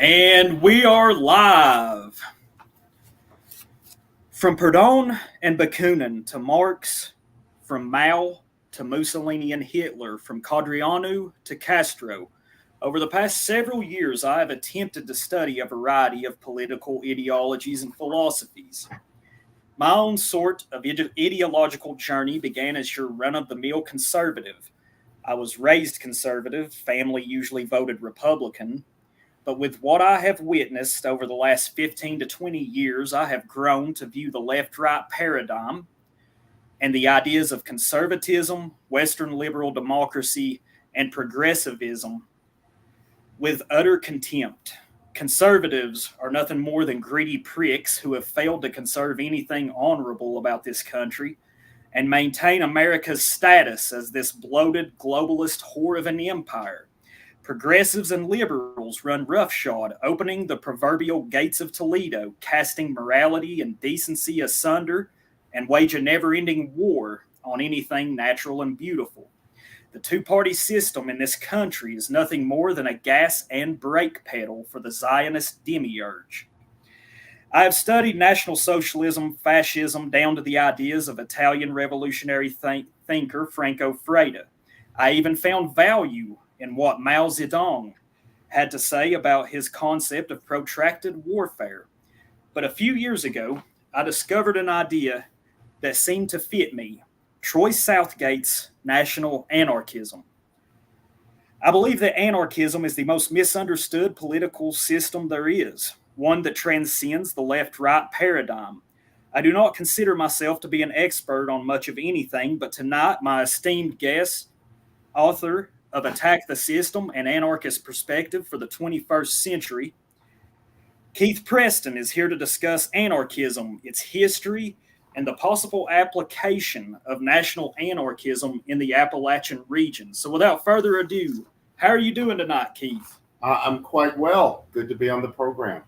And we are live. From Proudhon and Bakunin to Marx, from Mao to Mussolini and Hitler, from Codreanu to Castro, over the past several years I have attempted to study a variety of political ideologies and philosophies. My own sort of ideological journey began as your run-of-the-mill conservative. I was raised conservative, family usually voted Republican, but with what I have witnessed over the last 15 to 20 years, I have grown to view the left-right paradigm and the ideas of conservatism, Western liberal democracy, and progressivism with utter contempt. Conservatives are nothing more than greedy pricks who have failed to conserve anything honorable about this country and maintain America's status as this bloated globalist whore of an empire. Progressives and liberals run roughshod, opening the proverbial gates of Toledo, casting morality and decency asunder, and wage a never-ending war on anything natural and beautiful. The two-party system in this country is nothing more than a gas and brake pedal for the Zionist demiurge. I have studied National Socialism, fascism, down to the ideas of Italian revolutionary thinker Franco Freda. I even found value in what Mao Zedong had to say about his concept of protracted warfare. But a few years ago, I discovered an idea that seemed to fit me: Troy Southgate's National Anarchism. I believe that anarchism is the most misunderstood political system there is, one that transcends the left-right paradigm. I do not consider myself to be an expert on much of anything, but tonight my esteemed guest, author of Attack the System, an Anarchist Perspective for the 21st Century, Keith Preston, is here to discuss anarchism, its history, and the possible application of national anarchism in the Appalachian region. So without further ado, how are you doing tonight, Keith? I'm quite well. Good to be on the program.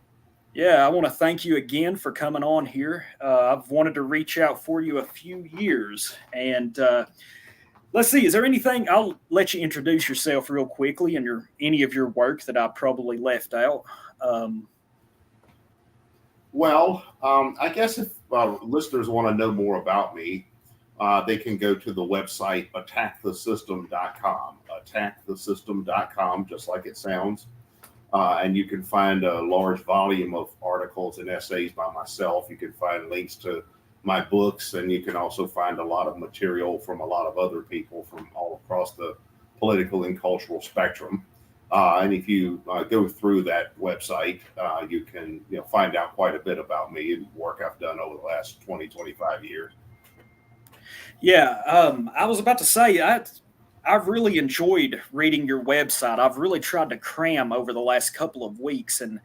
Yeah, I want to thank you again for coming on here. I've wanted to reach out for you a few years, and let's see, is there anything, I'll let you introduce yourself real quickly and any of your work that I probably left out. I guess if listeners want to know more about me, they can go to the website attackthesystem.com, attackthesystem.com, just like it sounds. And you can find a large volume of articles and essays by myself. You can find links to my books, and you can also find a lot of material from a lot of other people from all across the political and cultural spectrum. And if you go through that website, you can find out quite a bit about me and work I've done over the last 20, 25 years. Yeah, I was about to say, I've really enjoyed reading your website. I've really tried to cram over the last couple of weeks. And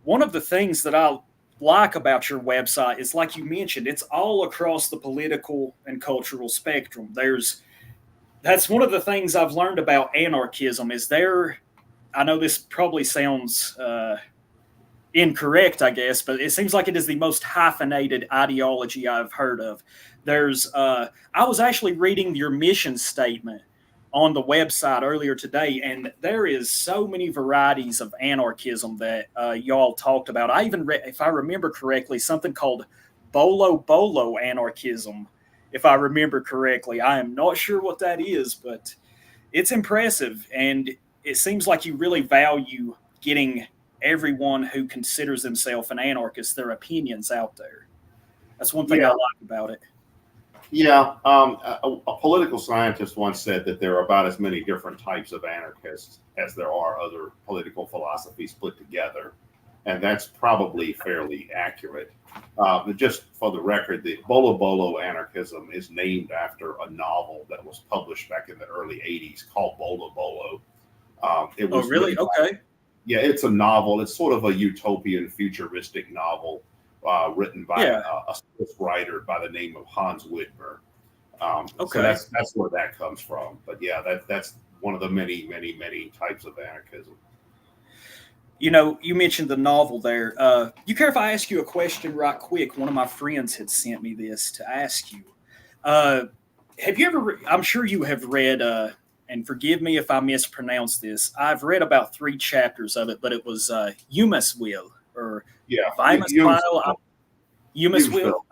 one of the things that I like about your website is, like you mentioned, it's all across the political and cultural spectrum. That's one of the things I've learned about anarchism is I know this probably sounds incorrect, I guess, but it seems like it is the most hyphenated ideology I've heard of. I was actually reading your mission statement on the website earlier today, and there is so many varieties of anarchism that y'all talked about. I even read, if I remember correctly, something called Bolo anarchism, if I remember correctly. I am not sure what that is, but it's impressive, and it seems like you really value getting everyone who considers themselves an anarchist, their opinions out there. That's one thing I like about it. Yeah, a political scientist once said that there are about as many different types of anarchists as there are other political philosophies put together, and that's probably fairly accurate. But just for the record, the Bolo anarchism is named after a novel that was published back in the early 80s called Bolo. It was really? Okay. Yeah, it's a novel. It's sort of a utopian, futuristic novel. Written by a Swiss writer by the name of Hans Widmer. So that's where that comes from. But yeah, that's one of the many types of anarchism. You mentioned the novel there. You care if I ask you a question right quick? One of my friends had sent me this to ask you. Have you ever? I'm sure you have read and forgive me if I mispronounce this. I've read about 3 chapters of it, but it was Humusville or Yeah, Weimusville. Humusville. Evansville.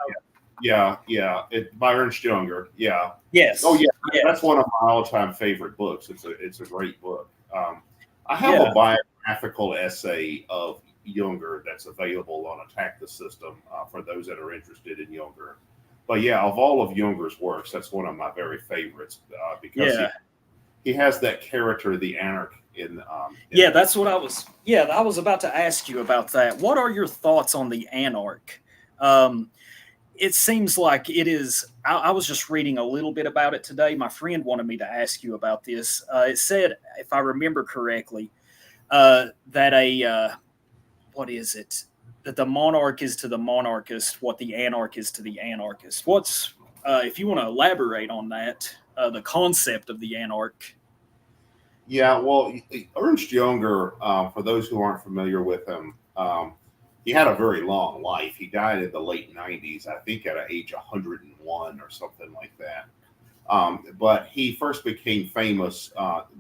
Yeah. It by Ernst Jünger. Yeah. Yes. Oh yeah, Yes. that's one of my all-time favorite books. It's a great book. I have Yeah. a biographical essay of Jünger that's available on Attack the System for those that are interested in Jünger. But yeah, of all of Jünger's works, that's one of my very favorites because he has that character, the anarch. Yeah, that's what I was. Yeah, I was about to ask you about that. What are your thoughts on the anarch? It seems like it is. I was just reading a little bit about it today. My friend wanted me to ask you about this. It said, if I remember correctly, that what is it? That the monarch is to the monarchist what the anarch is to the anarchist. What's if you want to elaborate on that, the concept of the anarch? Yeah, well, Ernst Jünger, for those who aren't familiar with him, he had a very long life. He died in the late 90s, I think at age 101 or something like that. But he first became famous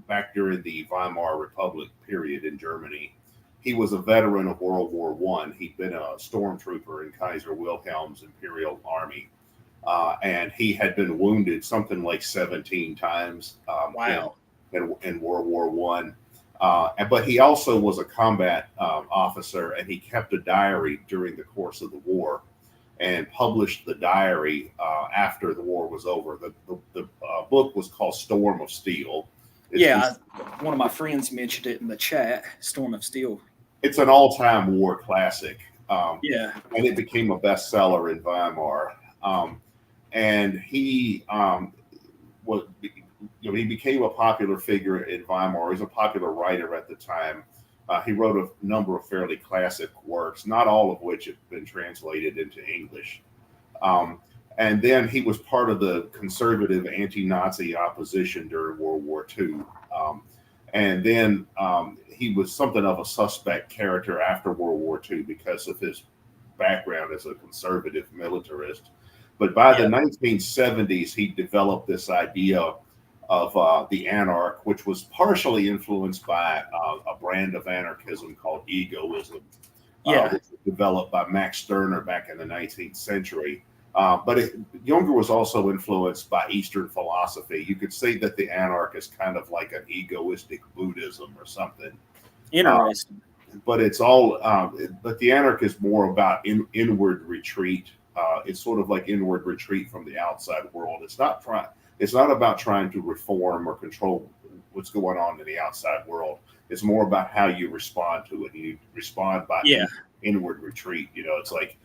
back during the Weimar Republic period in Germany. He was a veteran of World War I. He'd been a stormtrooper in Kaiser Wilhelm's Imperial Army. And he had been wounded something like 17 times Wow. in World War I. But he also was a combat officer, and he kept a diary during the course of the war and published the diary after the war was over. The book was called Storm of Steel. One of my friends mentioned it in the chat, Storm of Steel. It's an all-time war classic. And And it became a bestseller in Weimar. And he he became a popular figure in Weimar. He was a popular writer at the time. He wrote a number of fairly classic works, not all of which have been translated into English. And then he was part of the conservative anti-Nazi opposition during World War II. And then he was something of a suspect character after World War II because of his background as a conservative militarist. But by the 1970s, he developed this idea of the anarch, which was partially influenced by a brand of anarchism called egoism, which was developed by Max Stirner back in the 19th century. But Jünger was also influenced by Eastern philosophy. You could say that the anarch is kind of like an egoistic Buddhism or something. Interesting. But it's all. But the anarch is more about inward retreat. It's sort of like inward retreat from the outside world. It's not about trying to reform or control what's going on in the outside world. It's more about how you respond to it. You respond by inward retreat. It's like.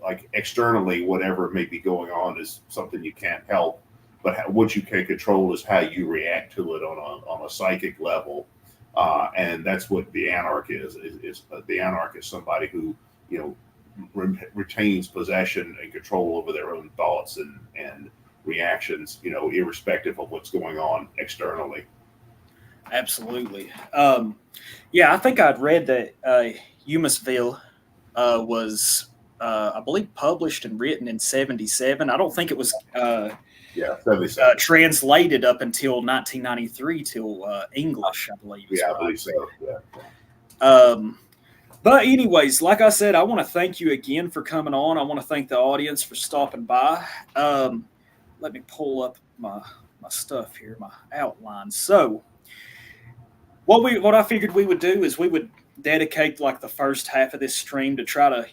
Like externally, whatever may be going on is something you can't help, but what you can control is how you react to it on a psychic level, and that's what the anarch is. The anarch is somebody who retains possession and control over their own thoughts and reactions, irrespective of what's going on externally. Absolutely. I think I'd read that Humusville was. I believe published and written in 1977. I don't think it was 77. Translated up until 1993 till English, I believe. I believe so. Yeah. But anyways, like I said, I want to thank you again for coming on. I want to thank the audience for stopping by. Let me pull up my stuff here, my outline. So what I figured we would do is we would dedicate like the first half of this stream to try to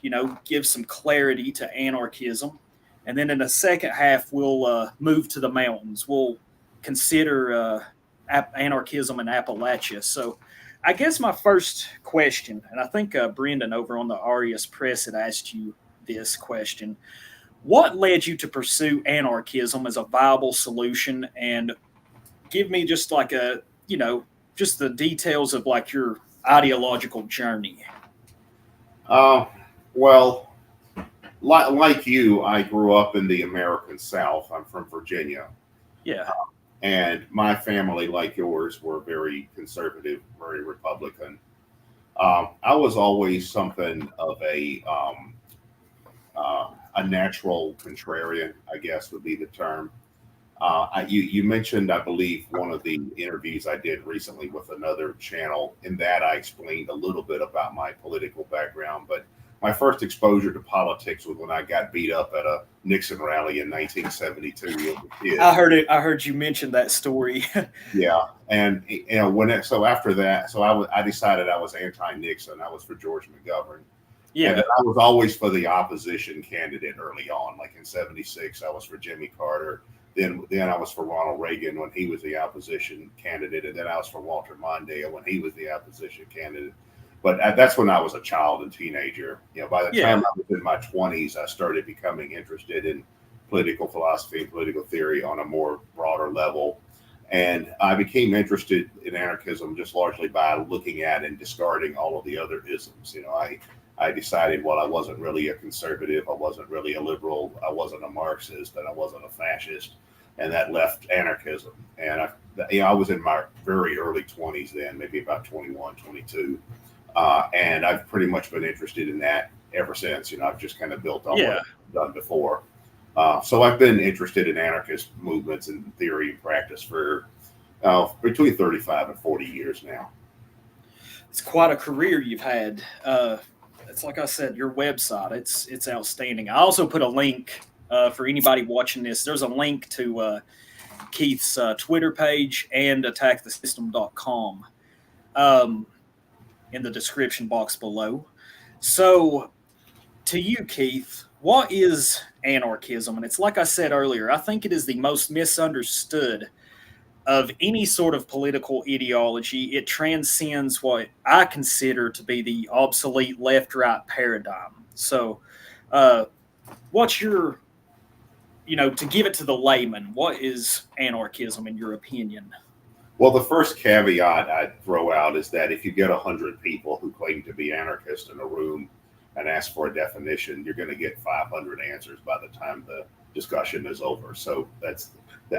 give some clarity to anarchism, and then in the second half we'll move to the mountains. We'll consider anarchism in Appalachia. So I guess my first question, and I think Brendan over on the Arius Press had asked you this question: what led you to pursue anarchism as a viable solution? And give me just like just the details of like your ideological journey. Well, like you, I grew up in the American South. I'm from Virginia. And my family, like yours, were very conservative, very Republican. I was always something of a natural contrarian, I guess would be the term. You mentioned, I believe, one of the interviews I did recently with another channel. In that, I explained a little bit about my political background, but my first exposure to politics was when I got beat up at a Nixon rally in 1972 as a kid. I heard it. I heard you mention that story. Yeah, and so after that, I decided I was anti-Nixon. I was for George McGovern. Yeah. And then I was always for the opposition candidate early on. Like in '76, I was for Jimmy Carter. Then I was for Ronald Reagan when he was the opposition candidate, and then I was for Walter Mondale when he was the opposition candidate. But that's when I was a child and teenager. By the time I was in my 20s, I started becoming interested in political philosophy and political theory on a more broader level. And I became interested in anarchism just largely by looking at and discarding all of the other isms. I decided, well, I wasn't really a conservative, I wasn't really a liberal, I wasn't a Marxist, and I wasn't a fascist, and that left anarchism. And I was in my very early 20s then, maybe about 21, 22, and I've pretty much been interested in that ever since. I've just kind of built on what I've done before. So I've been interested in anarchist movements and theory and practice for between 35 and 40 years now. It's quite a career you've had. It's like I said, your website, it's outstanding. I also put a link for anybody watching this. There's a link to Keith's Twitter page and attackthesystem.com in the description box below. So to you, Keith, what is anarchism? And it's like I said earlier, I think it is the most misunderstood of any sort of political ideology. It transcends what I consider to be the obsolete left-right paradigm. So what's your, to give it to the layman, what is anarchism in your opinion? Well, the first caveat I'd throw out is that if you get 100 people who claim to be anarchists in a room and ask for a definition, you're going to get 500 answers by the time the discussion is over. So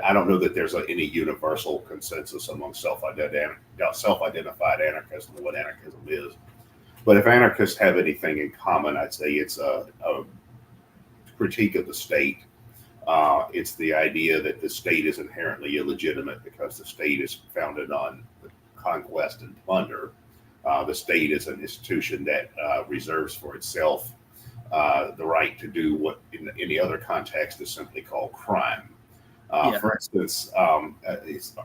I don't know that there's any universal consensus among self-identified anarchists on what anarchism is. But if anarchists have anything in common, I'd say it's a critique of the state. It's the idea that the state is inherently illegitimate because the state is founded on conquest and plunder. The state is an institution that reserves for itself the right to do what in any other context is simply called crime. For instance,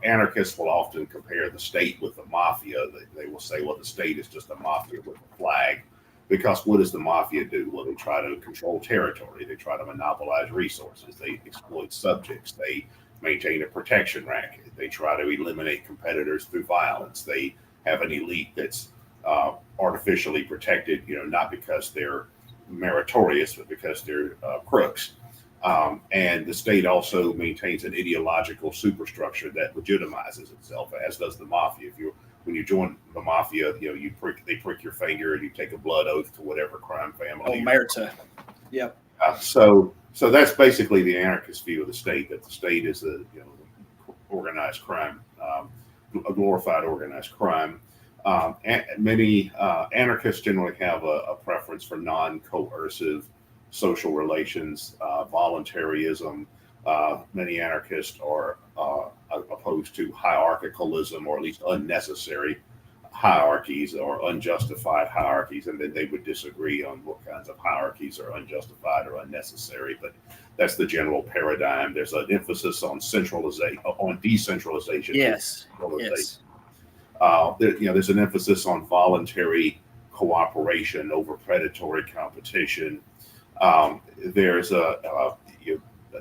anarchists will often compare the state with the mafia. They will say, well, the state is just a mafia with a flag. Because what does the mafia do? Well, they try to control territory. They try to monopolize resources. They exploit subjects. They maintain a protection racket. They try to eliminate competitors through violence. They have an elite that's artificially protected, not because they're meritorious, but because they're crooks. And the state also maintains an ideological superstructure that legitimizes itself, as does the mafia. When you join the mafia, they prick your finger and you take a blood oath to whatever crime family. Omerta. Yep. So that's basically the anarchist view of the state, that the state is a organized crime, a glorified organized crime. And many anarchists generally have a preference for non-coercive social relations, voluntarism. Many anarchists are opposed to hierarchicalism, or at least unnecessary hierarchies or unjustified hierarchies, and then they would disagree on what kinds of hierarchies are unjustified or unnecessary. But that's the general paradigm. There's an emphasis on decentralization. Yes. There's an emphasis on voluntary cooperation over predatory competition. There's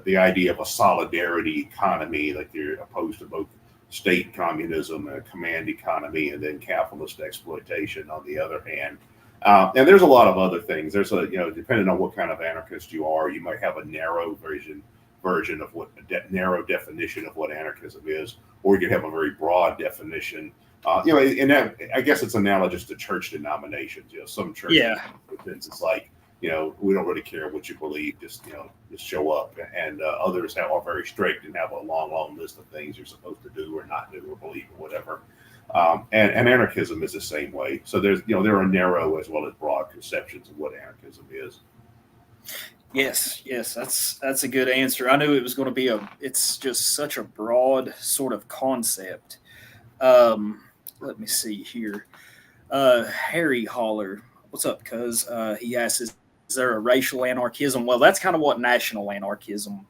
the idea of a solidarity economy, like they're opposed to both state communism and a command economy, and then capitalist exploitation on the other hand. And there's a lot of other things. There's depending on what kind of anarchist you are, you might have a narrow version of what narrow definition of what anarchism is, or you could have a very broad definition. And that, I guess it's analogous to church denominations. Some churches, it's like, we don't really care what you believe, just show up. And others are very strict and have a long list of things you're supposed to do or not do or believe or whatever. And anarchism is the same way. So there are narrow as well as broad conceptions of what anarchism is. Yes, yes, that's a good answer. I knew it was going to be it's just such a broad sort of concept. Um, Let me see here. Harry Holler, what's up, cuz? He asks, is there a racial anarchism? Well, that's kind of what national anarchism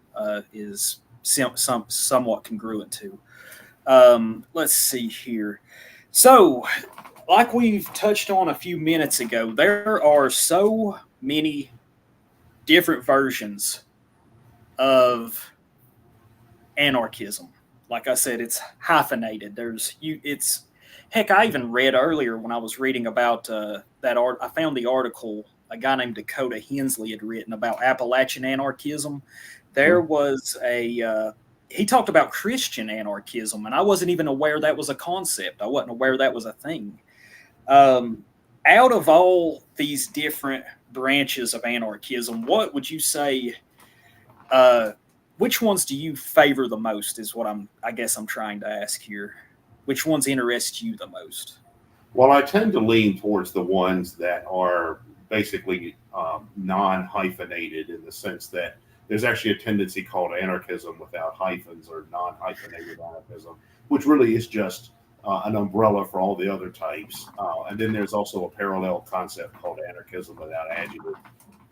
is somewhat congruent to. Let's see here. So, like we've touched on a few minutes ago, there are so many different versions of anarchism. Like I said, it's hyphenated. It's heck. I even read earlier when I was reading about that art. I found the article a guy named Dakota Hensley had written about Appalachian anarchism. There was he talked about Christian anarchism, and I wasn't even aware that was a concept. I wasn't aware that was a thing. Out of all these different branches of anarchism, what would you say? Which ones do you favor the most? Is what I guess I'm trying to ask here. Which ones interest you the most? Well, I tend to lean towards the ones that are basically non-hyphenated, in the sense that there's actually a tendency called anarchism without hyphens, or non-hyphenated anarchism, which really is just an umbrella for all the other types. And then there's also a parallel concept called anarchism without adjective,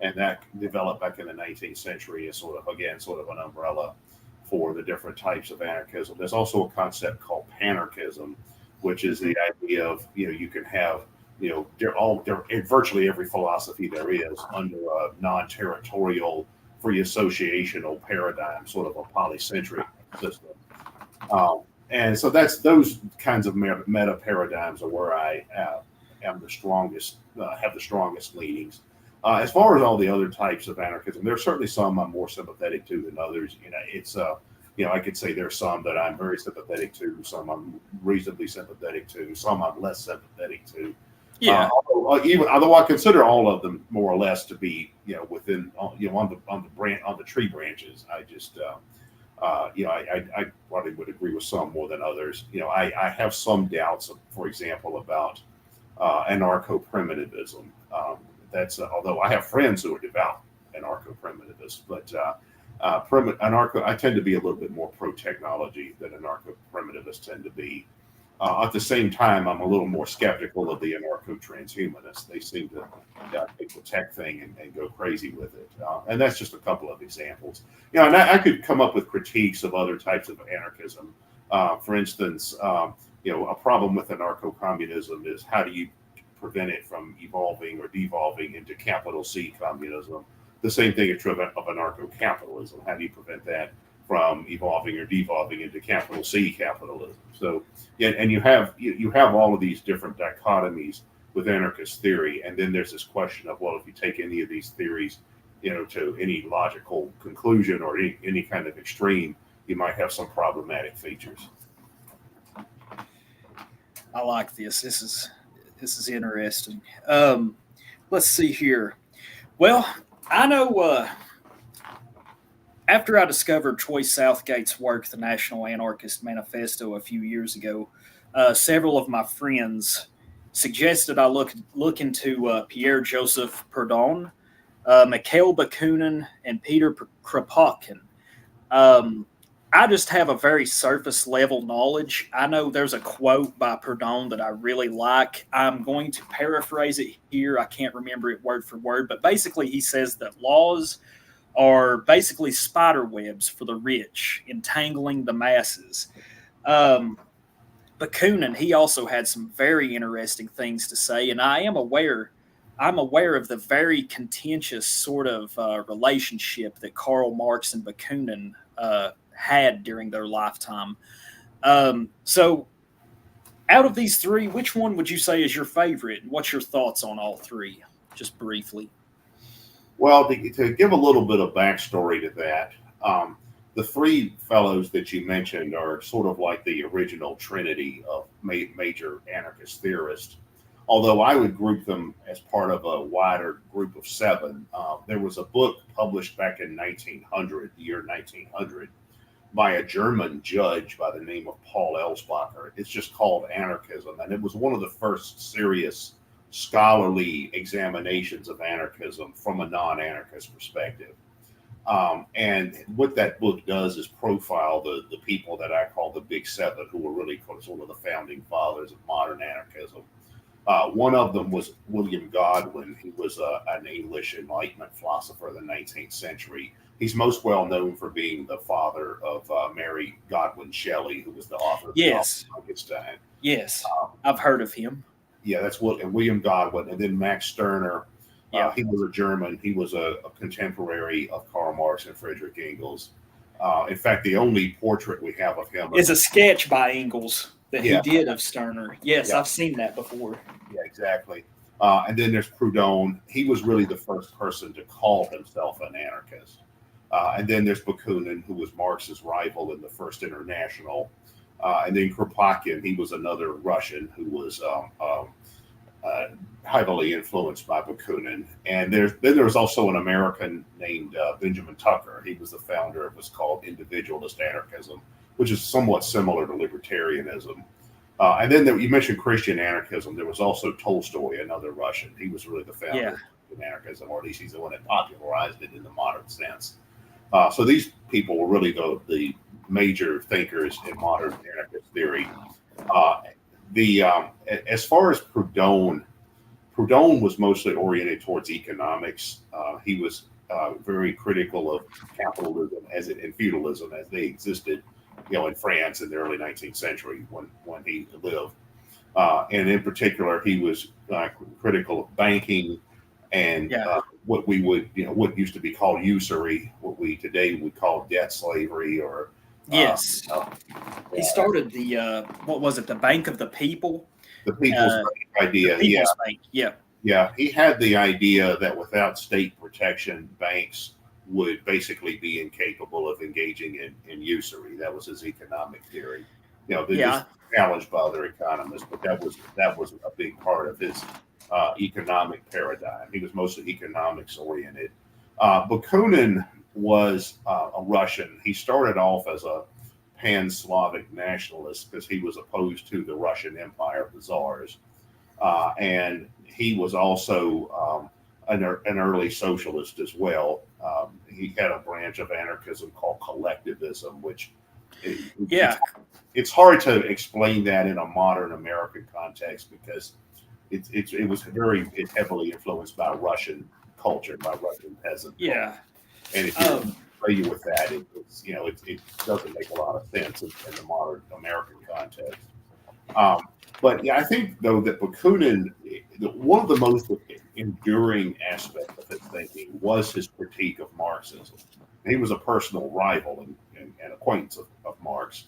and that developed back in the 19th century as sort of an umbrella for the different types of anarchism. There's also a concept called panarchism, which is the idea of, you can have, virtually every philosophy there is under a non-territorial free associational paradigm, sort of a polycentric system. And so that's those kinds of meta paradigms are where I am the strongest, have the strongest leanings. As far as all the other types of anarchism, there are certainly some I'm more sympathetic to than others. It's I could say there's some that I'm very sympathetic to, some I'm reasonably sympathetic to, some I'm less sympathetic to. Yeah. Although I consider all of them more or less to be, within, on the tree branches. I just, I probably would agree with some more than others. I have some doubts, for example, about anarcho-primitivism. Although I have friends who are devout anarcho-primitivists, but I tend to be a little bit more pro-technology than anarcho-primitivists tend to be. At the same time, I'm a little more skeptical of the anarcho-transhumanists. They seem to take the tech thing and go crazy with it. And that's just a couple of examples. And I could come up with critiques of other types of anarchism. For instance, a problem with anarcho-communism is, how do you prevent it from evolving or devolving into capital C communism? The same thing is true of anarcho-capitalism. How do you prevent that from evolving or devolving into capital C capitalism? So, and you have all of these different dichotomies with anarchist theory, and then there's this question of, well, if you take any of these theories, to any logical conclusion or any kind of extreme, you might have some problematic features. I like this. This is interesting. Let's see here. Well, I know after I discovered Troy Southgate's work, the National Anarchist Manifesto, a few years ago, several of my friends suggested I look into Pierre Joseph Proudhon, Mikhail Bakunin, and Peter Kropotkin. I just have a very surface level knowledge. I know there's a quote by Proudhon that I really like. I'm going to paraphrase it here. I can't remember it word for word, but basically he says that laws are basically spider webs for the rich, entangling the masses. Bakunin, he also had some very interesting things to say, and I'm aware of the very contentious sort of relationship that Karl Marx and Bakunin had during their lifetime. So, out of these three, which one would you say is your favorite? What's your thoughts on all three, just briefly? Well, to give a little bit of backstory to that, the three fellows that you mentioned are sort of like the original trinity of major anarchist theorists. Although I would group them as part of a wider group of seven. There was a book published back in the year 1900, by a German judge by the name of Paul Elsbacher. It's just called Anarchism, and it was one of the first serious scholarly examinations of anarchism from a non-anarchist perspective. And what that book does is profile the people that I call the Big Seven, who were really sort of the founding fathers of modern anarchism. One of them was William Godwin. He was an English Enlightenment philosopher of the 19th century. He's most well known for being the father of Mary Godwin Shelley, who was the author of Yes. Frankenstein. Yes, I've heard of him. Yeah, that's William Godwin. And then Max Stirner. Yeah. He was a German. He was a contemporary of Karl Marx and Friedrich Engels. In fact, the only portrait we have of him is a sketch by Engels that he did of Stirner. Yes, Yeah. I've seen that before. Yeah, exactly. And then there's Proudhon. He was really the first person to call himself an anarchist. And then there's Bakunin, who was Marx's rival in the First International. And then Kropotkin, he was another Russian who was heavily influenced by Bakunin. And then there was also an American named Benjamin Tucker. He was the founder of what's called Individualist anarchism, which is somewhat similar to libertarianism. And then you mentioned Christian anarchism. There was also Tolstoy, another Russian. He was really the founder of anarchism, or at least he's the one that popularized it in the modern sense. So these people were really the major thinkers in modern anarchist theory. As far as Proudhon was mostly oriented towards economics. He was very critical of capitalism and feudalism as they existed, in France in the early 19th century when he lived. And in particular, he was critical of banking and what we would, what used to be called usury, what we today would call debt slavery or. Yes. He started what was it? The Bank of the People? The People's Bank idea. The People's Bank. Yeah. Yeah. He had the idea that without state protection, banks would basically be incapable of engaging in usury. That was his economic theory. This was challenged by other economists, but that was a big part of his economic paradigm. He was mostly economics oriented. Bakunin was a Russian. He started off as a pan-Slavic nationalist because he was opposed to the Russian Empire of the Tsars. And he was also an early socialist as well. He had a branch of anarchism called collectivism, which it's hard to explain that in a modern American context because it was very heavily influenced by Russian culture, by Russian peasant culture. And if you're familiar with that, it doesn't make a lot of sense in the modern American context. But I think though that Bakunin, one of the most enduring aspects of his thinking was his critique of Marxism. He was a personal rival and acquaintance of Marx,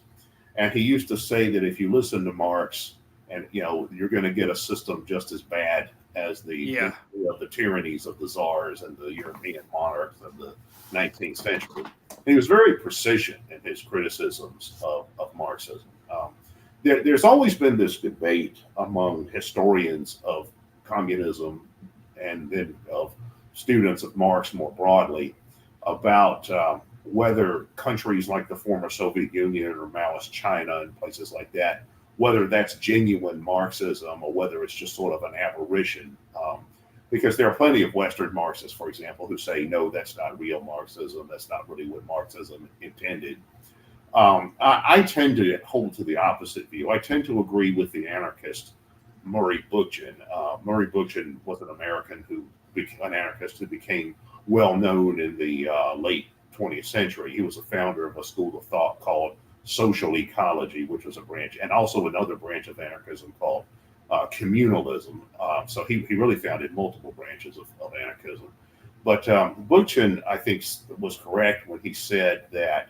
and he used to say that if you listen to Marx, and you're going to get a system just as bad as the tyrannies of the czars and the European monarchs of the 19th century. And he was very precision in his criticisms of Marxism. There's always been this debate among historians of communism and then of students of Marx more broadly about whether countries like the former Soviet Union or Maoist China and places like that, whether that's genuine Marxism or whether it's just sort of an aberration. Because there are plenty of Western Marxists, for example, who say, no, that's not real Marxism. That's not really what Marxism intended. I tend to hold to the opposite view. I tend to agree with the anarchist Murray Bookchin. Murray Bookchin was an anarchist who became well known in the late 20th century. He was a founder of a school of thought called social ecology, which was a branch, and also another branch of anarchism called communalism. So he really founded multiple branches of anarchism. But Bookchin, I think, was correct when he said that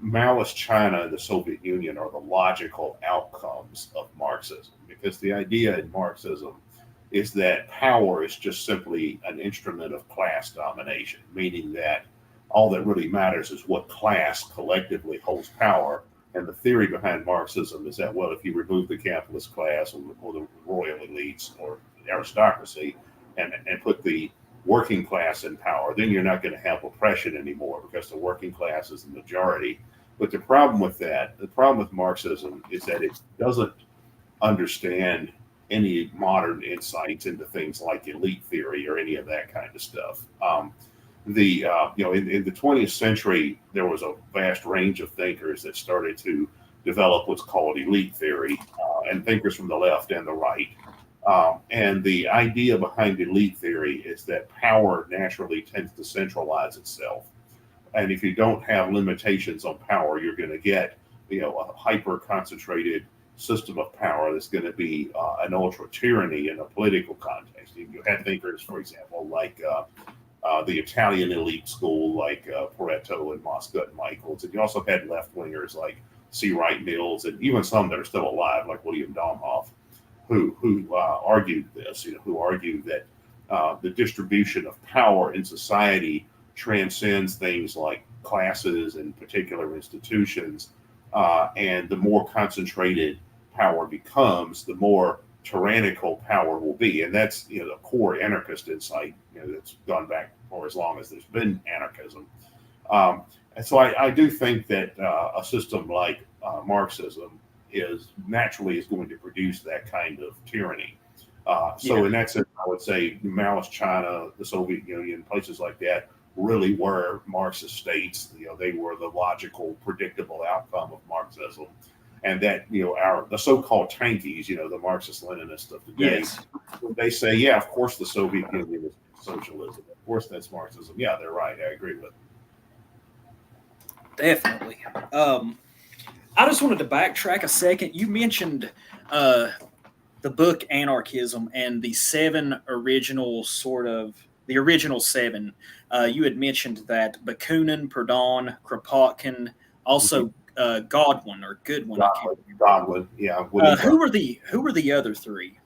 Maoist China and the Soviet Union are the logical outcomes of Marxism, because the idea in Marxism is that power is just simply an instrument of class domination, meaning that all that really matters is what class collectively holds power. And the theory behind Marxism is that, well, if you remove the capitalist class or the royal elites or the aristocracy and put the working class in power, then you're not going to have oppression anymore because the working class is the majority. But the problem with Marxism is that it doesn't understand any modern insights into things like elite theory or any of that kind of stuff. In the 20th century, there was a vast range of thinkers that started to develop what's called elite theory, and thinkers from the left and the right. And the idea behind elite theory is that power naturally tends to centralize itself. And if you don't have limitations on power, you're going to get, a hyper concentrated system of power that's going to be an ultra tyranny in a political context. You had thinkers, for example, like the Italian elite school, like Pareto and Moscott and Michaels. And you also had left wingers like C. Wright Mills, and even some that are still alive, like William Domhoff, who argued this, who argued that the distribution of power in society transcends things like classes and particular institutions. And the more concentrated power becomes, the more tyrannical power will be. And that's, the core anarchist insight, that's gone back for as long as there's been anarchism. And so I do think that a system like Marxism is going to produce that kind of tyranny. In that sense, I would say Maoist China, the Soviet Union, places like that really were Marxist states. They were the logical, predictable outcome of Marxism. And that, the so-called tankies, the Marxist-Leninists of today, Yes. they say, yeah, of course the Soviet Union is socialism. Of course that's Marxism. Yeah, they're right. I agree with it. Definitely. I just wanted to backtrack a second. You mentioned the book Anarchism and the original seven. You had mentioned that Bakunin, Proudhon, Kropotkin, also Godwin or Goodwin. Godwin, yeah. Who were the other three?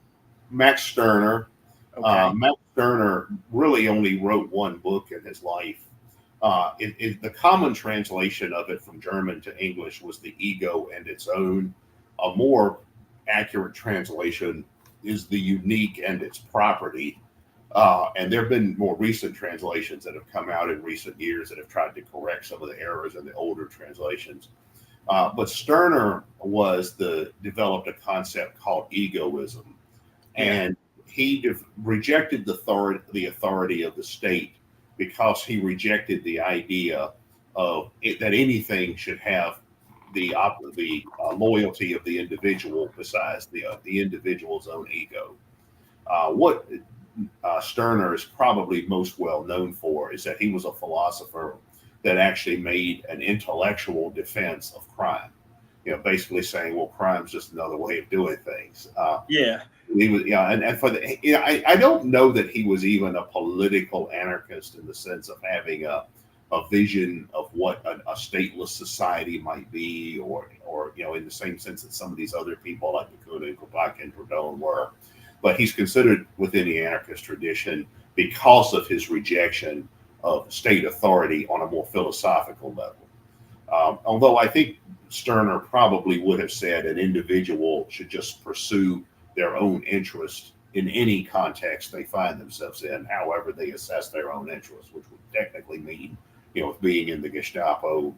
Max Stirner. Okay. Max Stirner really only wrote one book in his life. The common translation of it from German to English was The Ego and Its Own. A more accurate translation is The Unique and Its Property. And there have been more recent translations that have come out in recent years that have tried to correct some of the errors in the older translations. But Stirner developed a concept called egoism. And he rejected the authority of the state because he rejected the idea of that anything should have the loyalty of the individual besides the individual's own ego. What Stirner is probably most well known for is that he was a philosopher that actually made an intellectual defense of crime. Basically saying, well, crime's just another way of doing things. He was, and for I don't know that he was even a political anarchist in the sense of having a vision of what a stateless society might be, or in the same sense that some of these other people like Bakunin, Kropotkin, and Proudhon were. But he's considered within the anarchist tradition because of his rejection of state authority on a more philosophical level. Although I think Stirner probably would have said an individual should just pursue their own interest in any context they find themselves in, however they assess their own interest, which would technically mean, if being in the Gestapo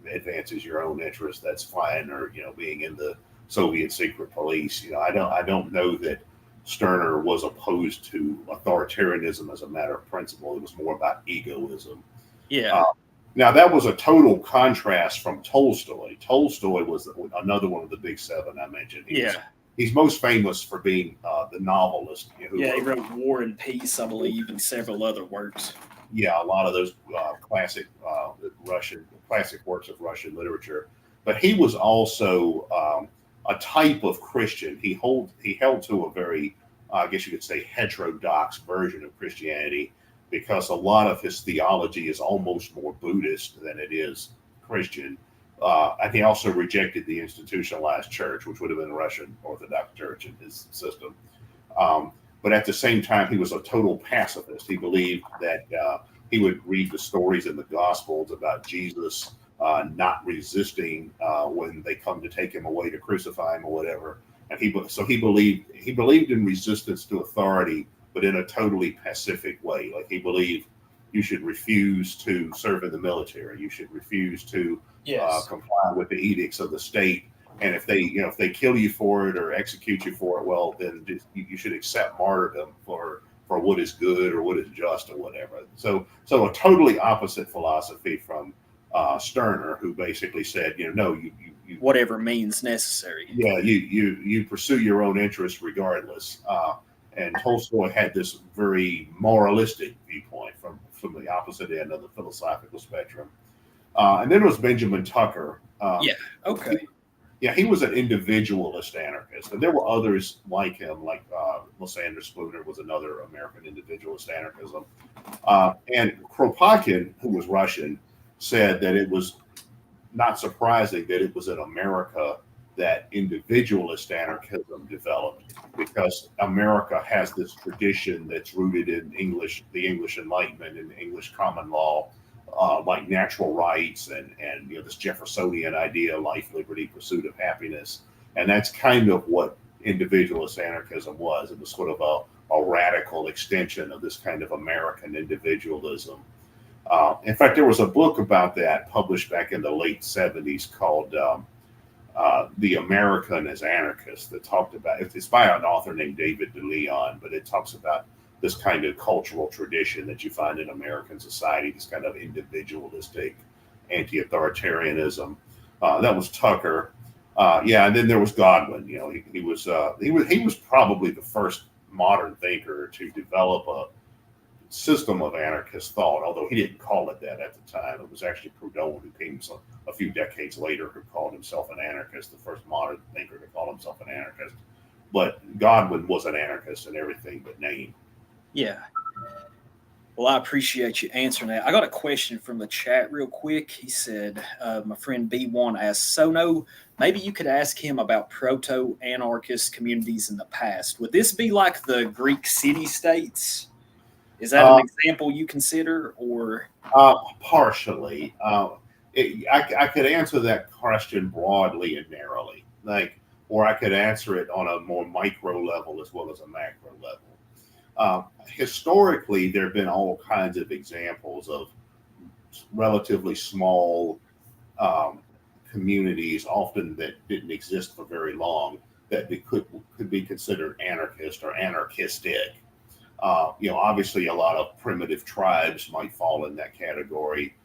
advances your own interest, that's fine, or being in the Soviet secret police. I don't know that Stirner was opposed to authoritarianism as a matter of principle. It was more about egoism. Now, that was a total contrast from Tolstoy. Tolstoy was another one of the big seven I mentioned. He's most famous for being the novelist. He wrote War and Peace, I believe, and several other works. Yeah, a lot of those classic works of Russian literature. But he was also a type of Christian. He held to a very, I guess you could say, heterodox version of Christianity, because a lot of his theology is almost more Buddhist than it is Christian. And he also rejected the institutionalized church, which would have been the Russian Orthodox Church in his system. But at the same time, he was a total pacifist. He believed that he would read the stories in the Gospels about Jesus not resisting when they come to take him away to crucify him or whatever. And he believed in resistance to authority, but in a totally pacific way. Like, he believed you should refuse to serve in the military. You should refuse to comply with the edicts of the state. And if they kill you for it or execute you for it, well, then you should accept martyrdom for what is good or what is just or whatever. So a totally opposite philosophy from Stirner, who basically said, no, you whatever means necessary. Yeah, you pursue your own interests regardless. And Tolstoy had this very moralistic viewpoint from the opposite end of the philosophical spectrum. And then there was Benjamin Tucker. Okay. He was an individualist anarchist, and there were others like him, like Lysander Spooner was another American individualist anarchism. And Kropotkin, who was Russian, said that it was not surprising that it was in America that individualist anarchism developed, because America has this tradition that's rooted in the English Enlightenment and English common law, like natural rights and this Jeffersonian idea, life, liberty, pursuit of happiness. And that's kind of what individualist anarchism was. It was sort of a radical extension of this kind of American individualism. In fact, there was a book about that published back in the late 70s called The American as Anarchist, that talked about, it's by an author named David DeLeon, but it talks about this kind of cultural tradition that you find in American society, this kind of individualistic anti-authoritarianism. That was Tucker. And then there was Godwin. He was probably the first modern thinker to develop a system of anarchist thought, although he didn't call it that at the time. It was actually Proudhon, who came a few decades later, who called himself an anarchist, the first modern thinker to call himself an anarchist. But Godwin was an anarchist in everything but name. Yeah. Well, I appreciate you answering that. I got a question from the chat real quick. He said, my friend B1 asked, SoNo, maybe you could ask him about proto-anarchist communities in the past. Would this be like the Greek city-states? Is that an example you consider, or? Partially. I could answer that question broadly and narrowly, or I could answer it on a more micro level as well as a macro level. Historically, there have been all kinds of examples of relatively small communities, often that didn't exist for very long, that could be considered anarchist or anarchistic. Obviously, a lot of primitive tribes might fall in that category.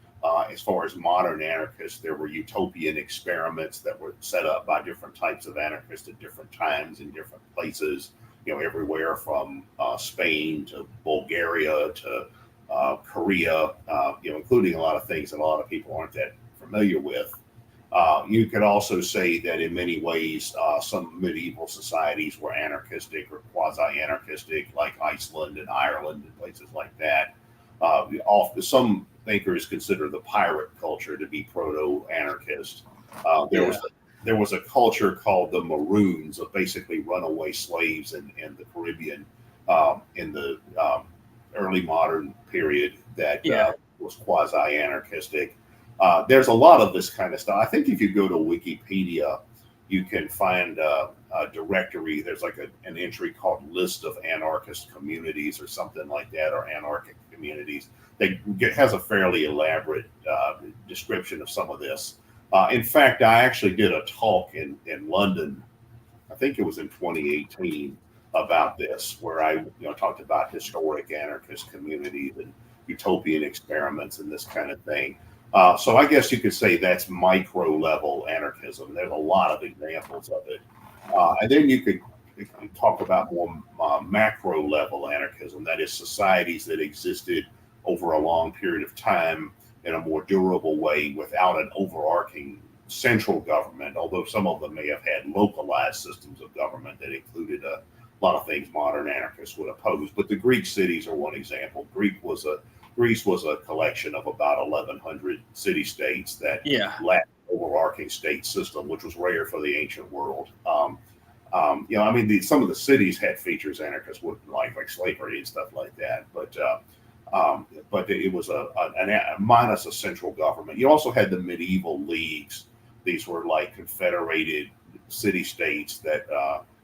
As far as modern anarchists, there were utopian experiments that were set up by different types of anarchists at different times in different places, everywhere from Spain to Bulgaria to Korea, including a lot of things that a lot of people aren't that familiar with. You could also say that in many ways, some medieval societies were anarchistic or quasi-anarchistic, like Iceland and Ireland and places like that. Some thinkers consider the pirate culture to be proto-anarchist. There was a culture called the Maroons, of basically runaway slaves in the Caribbean in the early modern period that was quasi-anarchistic. There's a lot of this kind of stuff. I think if you go to Wikipedia, you can find a directory. There's like an entry called List of Anarchist Communities or something like that, or Anarchic Communities. It has a fairly elaborate description of some of this. In fact, I actually did a talk in London, I think it was in 2018, about this, where I talked about historic anarchist communities and utopian experiments and this kind of thing. So I guess you could say that's micro level anarchism. There's a lot of examples of it. And then you could talk about more macro level anarchism, that is societies that existed over a long period of time in a more durable way without an overarching central government, although some of them may have had localized systems of government that included a lot of things modern anarchists would oppose. But the Greek cities are one example. Greece was a collection of about 1,100 city-states that lacked an overarching state system, which was rare for the ancient world. Some of the cities had features anarchists wouldn't like slavery and stuff like that, but it was a minus a central government. You also had the medieval leagues. These were like confederated city-states that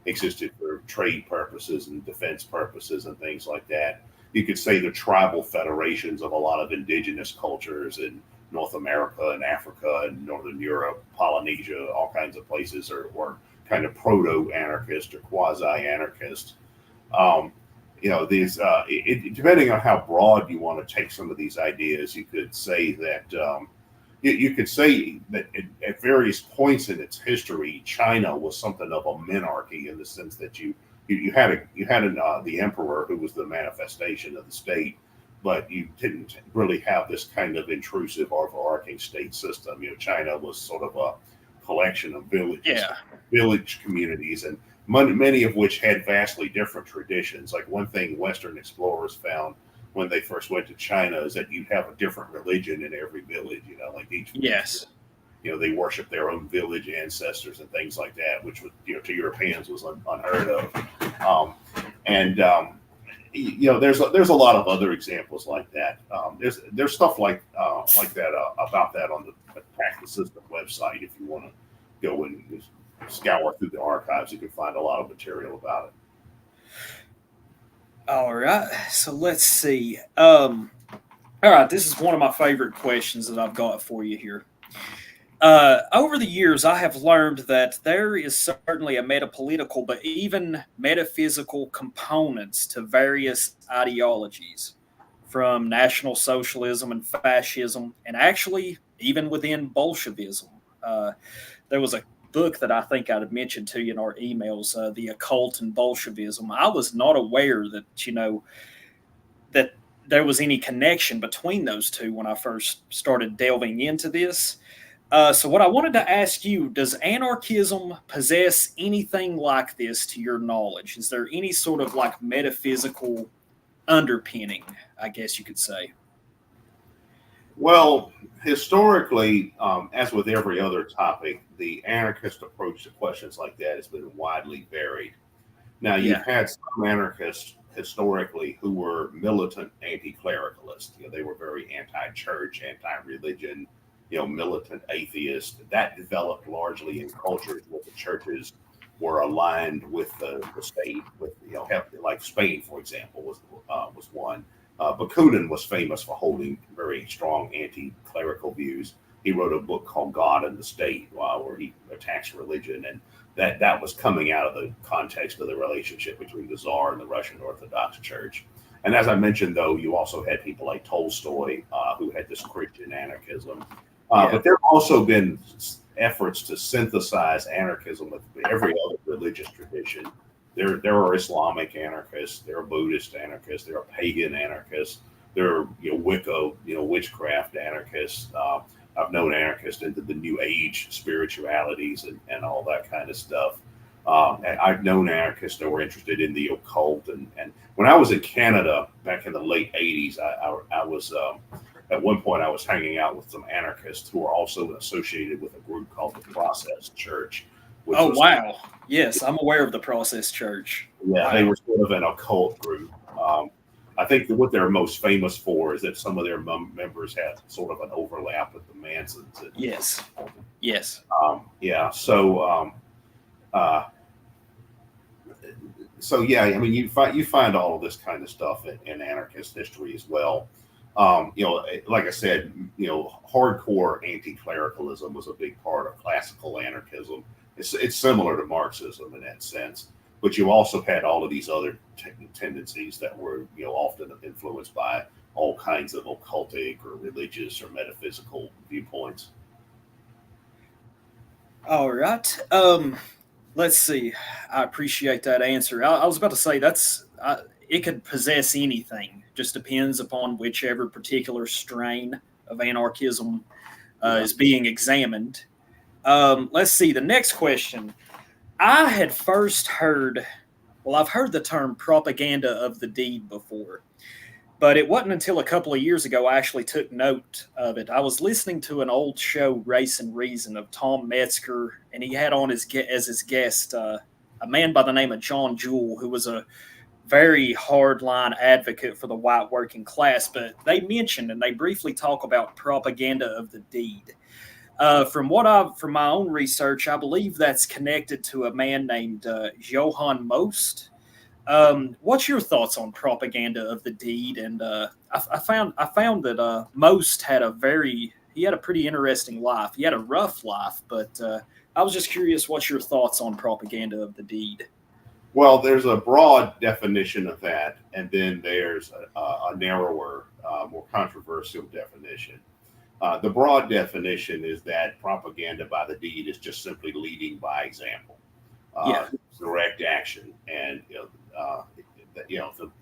existed for trade purposes and defense purposes and things like that. You could say the tribal federations of a lot of indigenous cultures in North America and Africa and Northern Europe, Polynesia, all kinds of places were kind of proto-anarchist or quasi-anarchist. Um, depending on how broad you want to take some of these ideas, you could say that you could say that at various points in its history, China was something of a minarchy in the sense that you had the emperor who was the manifestation of the state, but you didn't really have this kind of intrusive overarching state system. China was sort of a collection of villages, village communities, and many of which had vastly different traditions. Like one thing Western explorers found when they first went to China is that you'd have a different religion in every village. Like each they worship their own village ancestors and things like that, which was to Europeans was unheard of. There's a lot of other examples like that. There's stuff like that about that on the Attack the System website. If you want to go and scour through the archives, you can find a lot of material about it. All right, so let's see. All right, this is one of my favorite questions that I've got for you here. Over the years, I have learned that there is certainly a metapolitical, but even metaphysical components to various ideologies, from National Socialism and Fascism, and actually even within Bolshevism. There was a book that I think I'd have mentioned to you in our emails, The Occult and Bolshevism. I was not aware that, that there was any connection between those two when I first started delving into this. So what I wanted to ask you, does anarchism possess anything like this to your knowledge? Is there any sort of like metaphysical underpinning, I guess you could say? Well, historically, as with every other topic, the anarchist approach to questions like that has been widely varied. Now, you've had some anarchists historically who were militant anti-clericalists. They were very anti-church, anti-religion, militant atheist. That developed largely in cultures where the churches were aligned with the state, with like Spain, for example, was one. Bakunin was famous for holding very strong anti-clerical views. He wrote a book called God and the State, where he attacks religion, and that was coming out of the context of the relationship between the Tsar and the Russian Orthodox Church. And as I mentioned, though, you also had people like Tolstoy, who had this Christian anarchism. But there have also been efforts to synthesize anarchism with every other religious tradition. There are Islamic anarchists, there are Buddhist anarchists, there are pagan anarchists, there are Wicca, witchcraft anarchists. I've known anarchists into the New Age spiritualities and all that kind of stuff. I've known anarchists that were interested in the occult. And when I was in Canada back in the late 80s, I was at one point I was hanging out with some anarchists who were also associated with a group called the Process Church. Oh, wow. Yes, I'm aware of the Process Church. Yeah, wow. They were sort of an occult group. I think that what they're most famous for is that some of their members had sort of an overlap with the Mansons. Yes. Yes. So yeah, I mean, you find all of this kind of stuff in anarchist history as well. Like I said, hardcore anti-clericalism was a big part of classical anarchism. It's similar to Marxism in that sense, but you also had all of these other tendencies that were, often influenced by all kinds of occultic or religious or metaphysical viewpoints. All right. Let's see. I appreciate that answer. I was about to say it could possess anything. Just depends upon whichever particular strain of anarchism is being examined. Let's see. The next question. I had first heard, I've heard the term propaganda of the deed before, but it wasn't until a couple of years ago I actually took note of it. I was listening to an old show, Race and Reason, of Tom Metzger, and he had on as his guest a man by the name of John Jewell, who was a very hardline advocate for the white working class. But they mentioned and they briefly talk about propaganda of the deed. From my own research, I believe that's connected to a man named Johann Most. What's your thoughts on propaganda of the deed? And I found that Most had had a pretty interesting life. He had a rough life, but I was just curious, what's your thoughts on propaganda of the deed? Well, there's a broad definition of that, and then there's a narrower, more controversial definition. The broad definition is that propaganda by the deed is just simply leading by example, direct action, and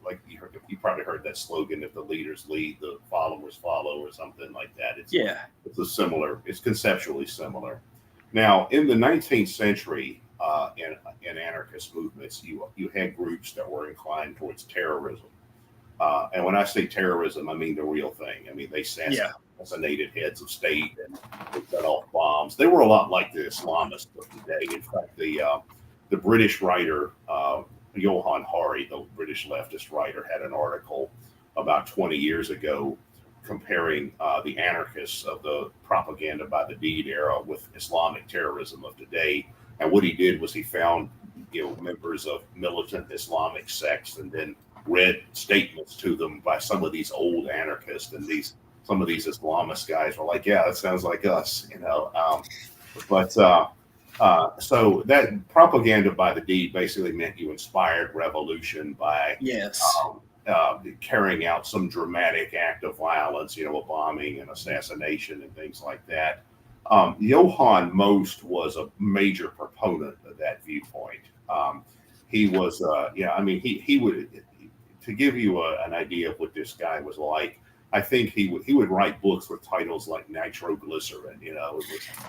like you probably heard that slogan: "If the leaders lead, the followers follow," or something like that. It's conceptually similar. Now, in the 19th century, in anarchist movements, you had groups that were inclined towards terrorism. And when I say terrorism, I mean the real thing. I mean, they assassinated heads of state and they set off bombs. They were a lot like the Islamists of today. In fact, the British writer, Johann Hari, the British leftist writer, had an article about 20 years ago comparing the anarchists of the propaganda by the deed era with Islamic terrorism of today. And what he did was he found, members of militant Islamic sects and then read statements to them by some of these old anarchists, and some of these Islamist guys were like, "Yeah, that sounds like us," So that propaganda by the deed basically meant you inspired revolution by carrying out some dramatic act of violence, a bombing and assassination and things like that. Johann Most was a major proponent of that viewpoint. He was, he would, to give you an idea of what this guy was like, I think he would write books with titles like Nitroglycerin, it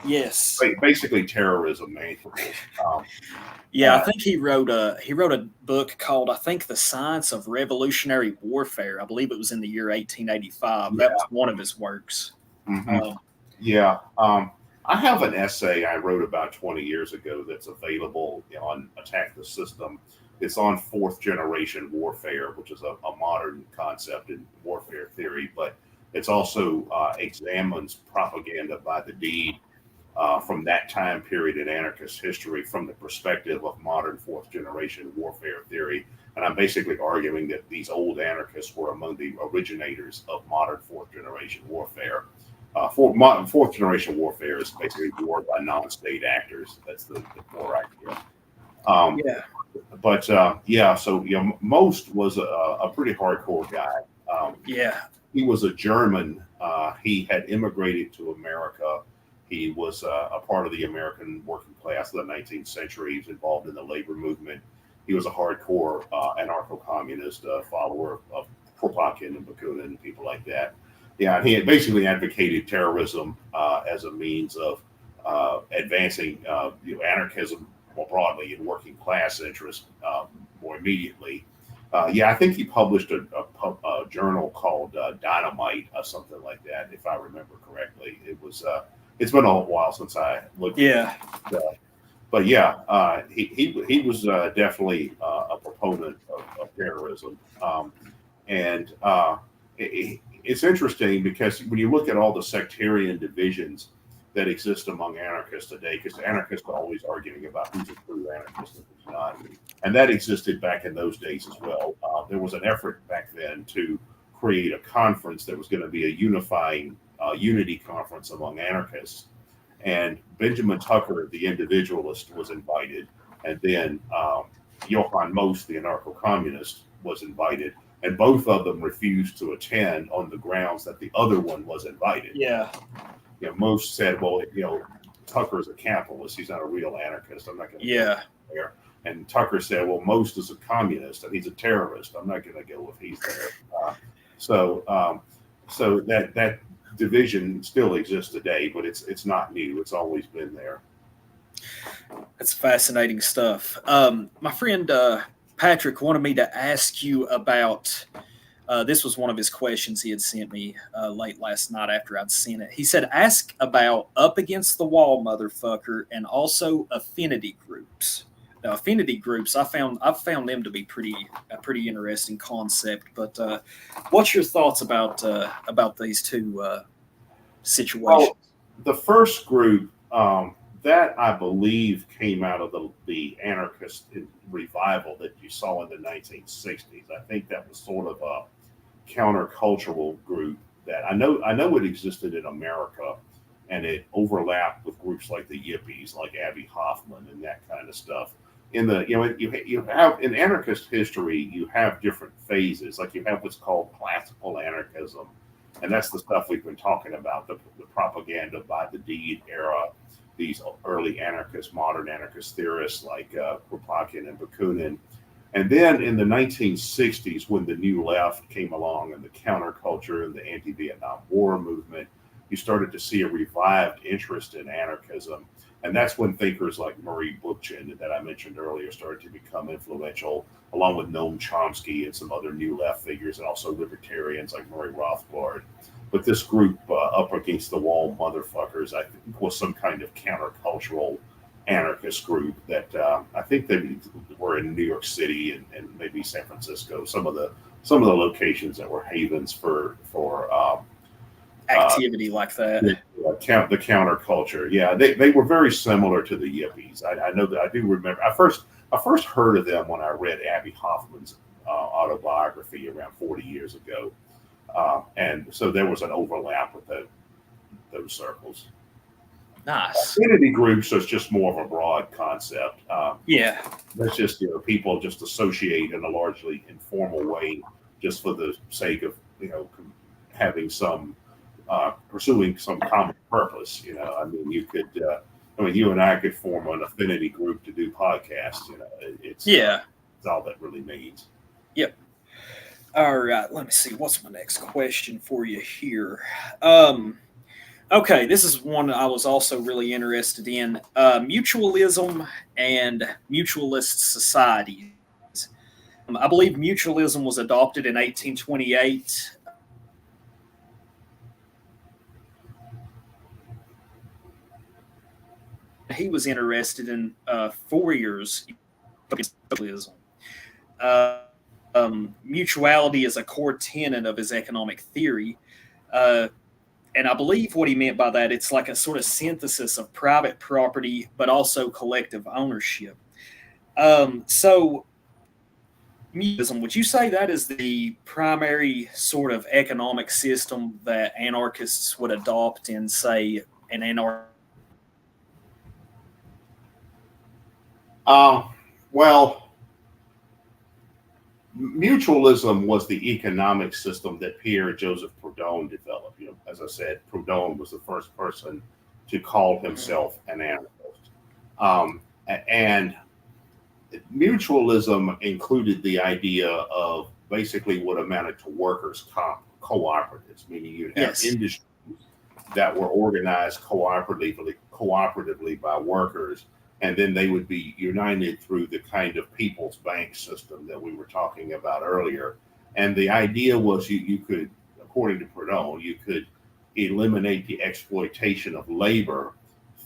was basically terrorism manuals. I think he wrote a book called, I think, The Science of Revolutionary Warfare. I believe it was in the year 1885. That was one of his works. Mm-hmm. I have an essay I wrote about 20 years ago that's available on Attack the System. It's on fourth generation warfare, which is a modern concept in warfare theory, but it's also examines propaganda by the deed from that time period in anarchist history from the perspective of modern fourth generation warfare theory. And I'm basically arguing that these old anarchists were among the originators of modern fourth generation warfare. Fourth generation warfare is basically war by non-state actors. That's the core idea. So Most was a pretty hardcore guy. He was a German. He had immigrated to America. He was a part of the American working class of the 19th century. He was involved in the labor movement. He was a hardcore anarcho-communist follower of Kropotkin and Bakunin and people like that. Yeah, he had basically advocated terrorism as a means of advancing anarchism more broadly in working class interests more immediately. I think he published a journal called Dynamite or something like that, if I remember correctly. It was it's been a while since I looked at it. But he was definitely a proponent of terrorism. It's interesting because when you look at all the sectarian divisions that exist among anarchists today, because anarchists are always arguing about who's a true anarchist and who's not. And that existed back in those days as well. There was an effort back then to create a conference that was going to be a unifying unity conference among anarchists. And Benjamin Tucker, the individualist, was invited. And then Johann Most, the anarcho-communist, was invited. And both of them refused to attend on the grounds that the other one was invited. Most said, well, Tucker's a capitalist. He's not a real anarchist. I'm not going to go there. And Tucker said, well, Most is a communist and he's a terrorist. I'm not going to go if he's there. So that division still exists today, but it's not new. It's always been there. That's fascinating stuff. My friend Patrick wanted me to ask you about, this was one of his questions he had sent me late last night after I'd seen it. He said, ask about Up Against the Wall, Motherfucker, and also affinity groups. Now, affinity groups, I've found them to be a pretty interesting concept. But what's your thoughts about these two situations? Well, the first group, that I believe came out of the anarchist revival that you saw in the 1960s. I think that was sort of a countercultural group that. I know it existed in America, and it overlapped with groups like the Yippies, like Abby Hoffman and that kind of stuff. In the you have in anarchist history, you have different phases. Like you have what's called classical anarchism, and that's the stuff we've been talking about, the propaganda by the deed era. These early anarchists, modern anarchist theorists like Kropotkin and Bakunin. And then in the 1960s, when the New Left came along and the counterculture and the anti-Vietnam War movement, you started to see a revived interest in anarchism. And that's when thinkers like Murray Bookchin that I mentioned earlier started to become influential, along with Noam Chomsky and some other New Left figures, and also libertarians like Murray Rothbard. But this group, up against the wall motherfuckers, I think was some kind of countercultural anarchist group that I think they were in New York City and maybe San Francisco, some of the locations that were havens for activity like that. The counterculture. Yeah, they were very similar to the Yippies. I know that. I do remember. I first heard of them when I read Abby Hoffman's autobiography around 40 years ago. And so there was an overlap with those circles. Nice. Affinity groups is just more of a broad concept. Yeah. That's just, people just associate in a largely informal way, just for the sake of, having some, pursuing some common purpose. I mean, you and I could form an affinity group to do podcasts. It's all that really means. Yep. All right, let me see. What's my next question for you here? Okay, this is one I was also really interested in. Mutualism and mutualist societies. I believe mutualism was adopted in 1828. He was interested in Fourier's mutualism. Mutuality is a core tenet of his economic theory. And I believe what he meant by that, it's like a sort of synthesis of private property, but also collective ownership. So mutualism, would you say that is the primary sort of economic system that anarchists would adopt in, say, an anarch? Well, mutualism was the economic system that Pierre-Joseph Proudhon developed. As I said, Proudhon was the first person to call himself an anarchist. And mutualism included the idea of basically what amounted to workers' cooperatives, meaning you'd have industries that were organized cooperatively by workers, and then they would be united through the kind of people's bank system that we were talking about earlier. And the idea was you could, according to Proudhon, you could eliminate the exploitation of labor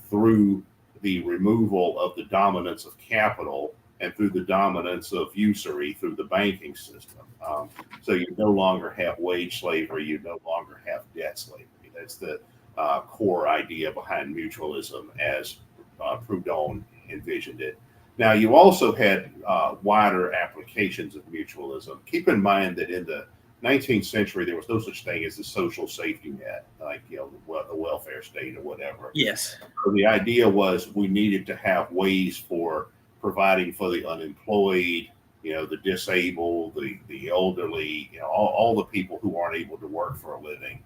through the removal of the dominance of capital and through the dominance of usury through the banking system. So you no longer have wage slavery, you no longer have debt slavery. That's the core idea behind mutualism as Proudhon envisioned it. Now, you also had wider applications of mutualism. Keep in mind that in the 19th century, there was no such thing as the social safety net, like the welfare state or whatever. Yes. So the idea was we needed to have ways for providing for the unemployed, the disabled, the elderly, all the people who aren't able to work for a living.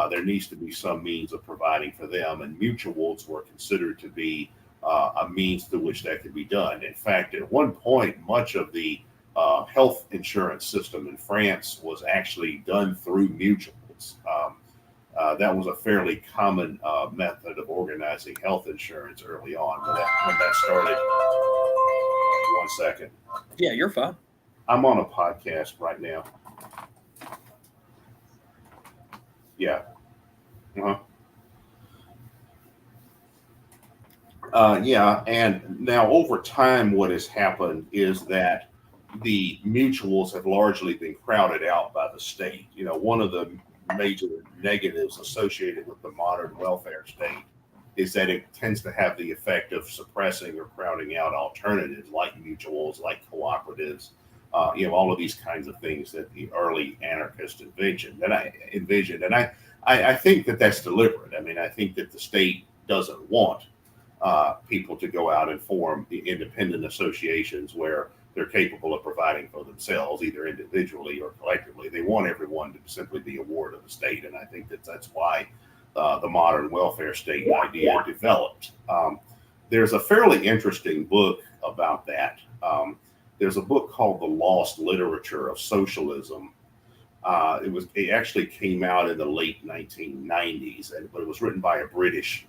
There needs to be some means of providing for them, and mutuals were considered to be a means through which that could be done. In fact, at one point, much of the health insurance system in France was actually done through mutuals. That was a fairly common method of organizing health insurance early on when that started. 1 second. Yeah, you're fine. I'm on a podcast right now. Yeah. Yeah, and now over time, what has happened is that the mutuals have largely been crowded out by the state. One of the major negatives associated with the modern welfare state is that it tends to have the effect of suppressing or crowding out alternatives like mutuals, like cooperatives. all of these kinds of things that the early anarchists envisioned. And I think that that's deliberate. I mean, I think that the state doesn't want people to go out and form the independent associations where they're capable of providing for themselves, either individually or collectively. They want everyone to simply be a ward of the state. And I think that that's why the modern welfare state idea developed. There's a fairly interesting book about that. There's a book called The Lost Literature of Socialism. It actually came out in the late 1990s, but it was written by a British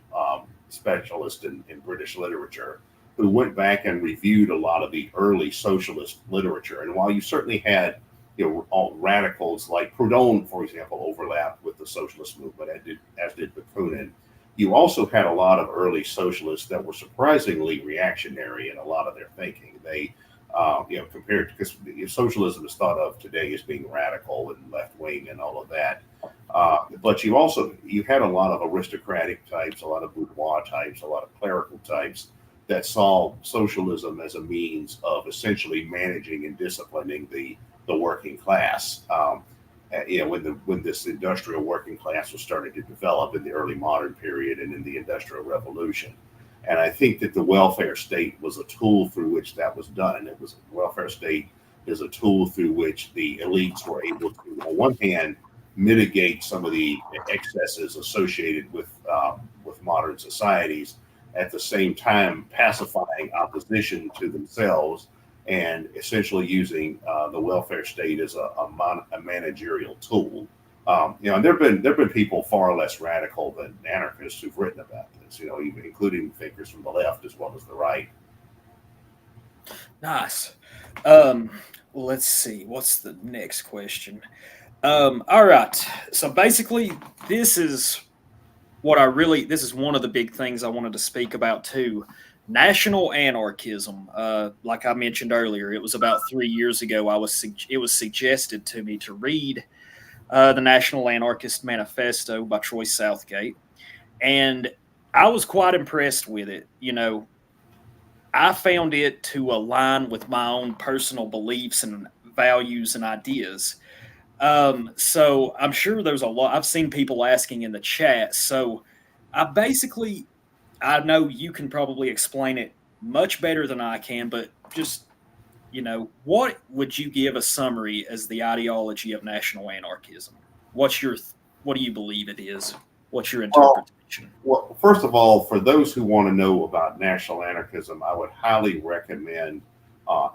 specialist in British literature who went back and reviewed a lot of the early socialist literature. And while you certainly had all radicals like Proudhon, for example, overlapped with the socialist movement, as did Bakunin, you also had a lot of early socialists that were surprisingly reactionary in a lot of their thinking. They compared to, because socialism is thought of today as being radical and left wing and all of that. But you had a lot of aristocratic types, a lot of bourgeois types, a lot of clerical types that saw socialism as a means of essentially managing and disciplining the working class. When this industrial working class was starting to develop in the early modern period and in the Industrial Revolution. And I think that the welfare state was a tool through which that was done. Welfare state is a tool through which the elites were able to, on one hand, mitigate some of the excesses associated with modern societies, at the same time pacifying opposition to themselves and essentially using the welfare state as a managerial tool. And there've been people far less radical than anarchists who've written about this, even including thinkers from the left as well as the right. Nice. Well, let's see. What's the next question? All right. So basically, this is one of the big things I wanted to speak about too. National Anarchism. Like I mentioned earlier, it was about 3 years ago. It was suggested to me to read the National Anarchist Manifesto by Troy Southgate, and I was quite impressed with it. I found it to align with my own personal beliefs and values and ideas. So I'm sure there's a lot. I've seen people asking in the chat. So I know you can probably explain it much better than I can, but just, what would you give a summary as the ideology of national anarchism? What do you believe it is? What's your interpretation? Well, first of all, for those who want to know about national anarchism, I would highly recommend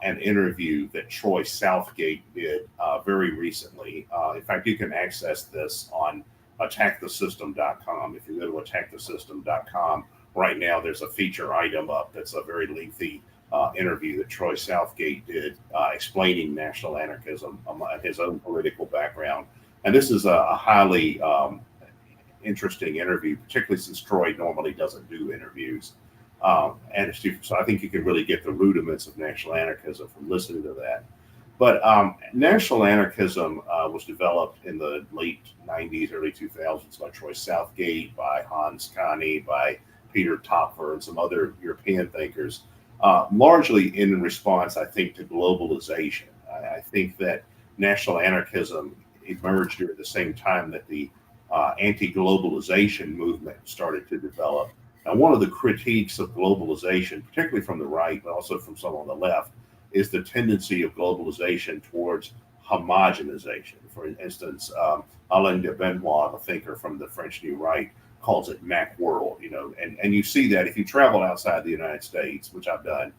an interview that Troy Southgate did very recently. In fact, you can access this on attackthesystem.com. If you go to attackthesystem.com, right now there's a feature item up that's a very lengthy interview that Troy Southgate did explaining national anarchism, his own political background. And this is a highly interesting interview, particularly since Troy normally doesn't do interviews. And so I think you can really get the rudiments of national anarchism from listening to that. But national anarchism was developed in the late 90s, early 2000s by Troy Southgate, by Hans Kahne, by Peter Topfer, and some other European thinkers, largely in response, I think, to globalization. I think that national anarchism emerged during the same time that the anti-globalization movement started to develop. Now, one of the critiques of globalization, particularly from the right, but also from some on the left, is the tendency of globalization towards homogenization. For instance, Alain de Benoit, the thinker from the French New Right, calls it Mac world, and you see that if you travel outside the United States, which I've done,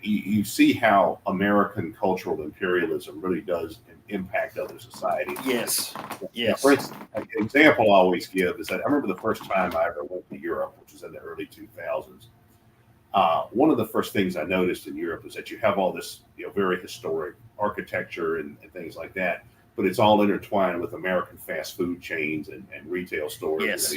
you see how American cultural imperialism really does impact other societies. Yes. For instance, an example I always give is that I remember the first time I ever went to Europe, which was in the early 2000s. One of the first things I noticed in Europe is that you have all this, very historic architecture and things like that, but it's all intertwined with American fast food chains and retail stores. Yes.